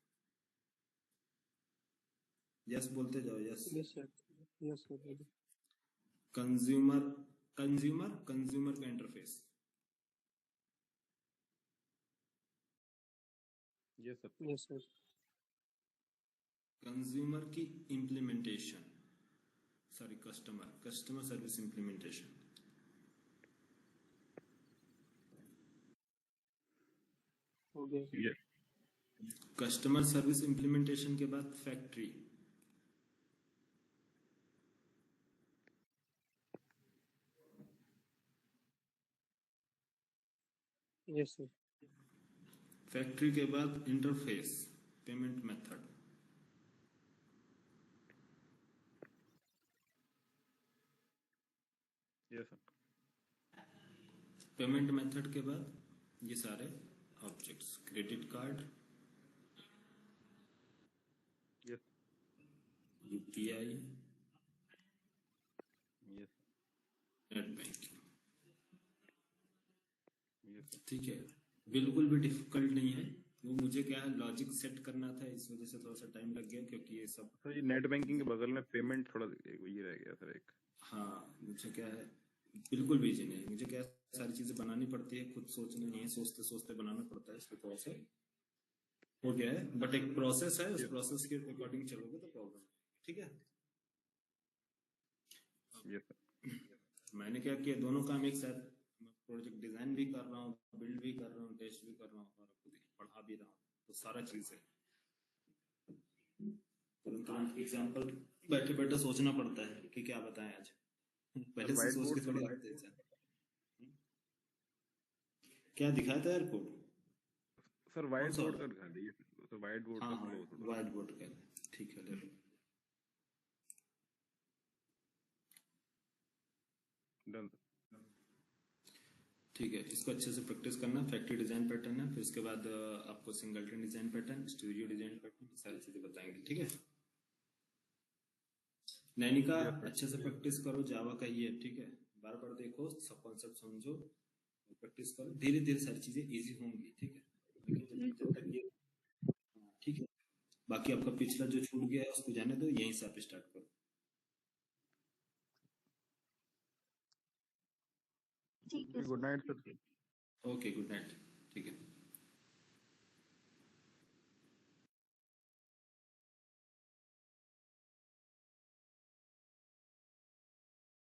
यस बोलते जाओ, yes. Yes sir, yes sir. Consumer, consumer का interface, yes sir. Yes sir. Consumer की implementation, sorry customer service implementation. हो गया। यस। कस्टमर सर्विस इम्प्लीमेंटेशन के बाद फैक्ट्री, यस सर। फैक्ट्री के बाद interface, payment method, yes sir. Payment method के बाद ये सारे objects, credit card, UPI, yes net banking. Yes ठीक है, बिल्कुल भी डिफिकल्ट नहीं है। वो मुझे क्या है, लॉजिक सेट करना था, इस वजह से थोड़ा सा टाइम लग गया, क्योंकि ये सब सर, ये नेट बैंकिंग के चीजें। बगल में पेमेंट थोड़ा ये रह गया सर एक। हाँ, मुझे क्या है, बिल्कुल भी इजी नहीं है। मुझे क्या है, सारी चीजें बनानी पड़ती है, खुद सोचना नहीं है, सोचते सोचते बनाना पड़ता है, इसलिए थोड़ा सा हो गया है। बट एक प्रोसेस है, उस यस प्रोसेस के अकॉर्डिंग चलोगे तो प्रॉब्लम नहीं है। ठीक है। Yes sir. मैंने क्या किया, दोनों काम एक साथ, मैं प्रोजेक्ट डिजाइन भी कर रहा हूँ, बिल्ड भी कर रहा हूँ, टेस्ट भी कर रहा हूँ, और खुद पढ़ा भी रहा हूँ, तो सारा चीज है। तुरंत तुरंत एग्जाम्पल बैठे बैठे सोचना पड़ता है कि क्या बताएं आज। सर पहले से व्हाइट सोच बोर्ड के सर थोड़ी रखते इंसान। क्या दिखाया था यार कोड? सर कौन व्हाइट सा बोर्ड वाला? का दिखा दीजिए सर, व्हाइट बोर्ड हाँ का हाँ, फ्लो थोड़ा। व्हाइट बोर्ड का। ठीक है, ले लो। डन ठीक है, इसको अच्छे से प्रैक्टिस करना। फैक्ट्री डिजाइन पैटर्न है, फिर उसके बाद आपको singleton design pattern, studio design pattern, सारी चीजें बताएंगे। ठीक है। Nainika, yes sir. अच्छे से प्रैक्टिस करो, जावा का ही है। ठीक है, बार बार देखो, सब कॉन्सेप्ट समझो, प्रैक्टिस करो, धीरे धीरे सारी चीजें इजी होंगी। ठीक है, लेकिन जब तक ये, ठीक है। बाकी आपका पिछला जो छूट गया है उसको जाने दो, यहीं से आप स्टार्ट करो। ठीक है good sir. Night sir. Okay, good night. ठीक है।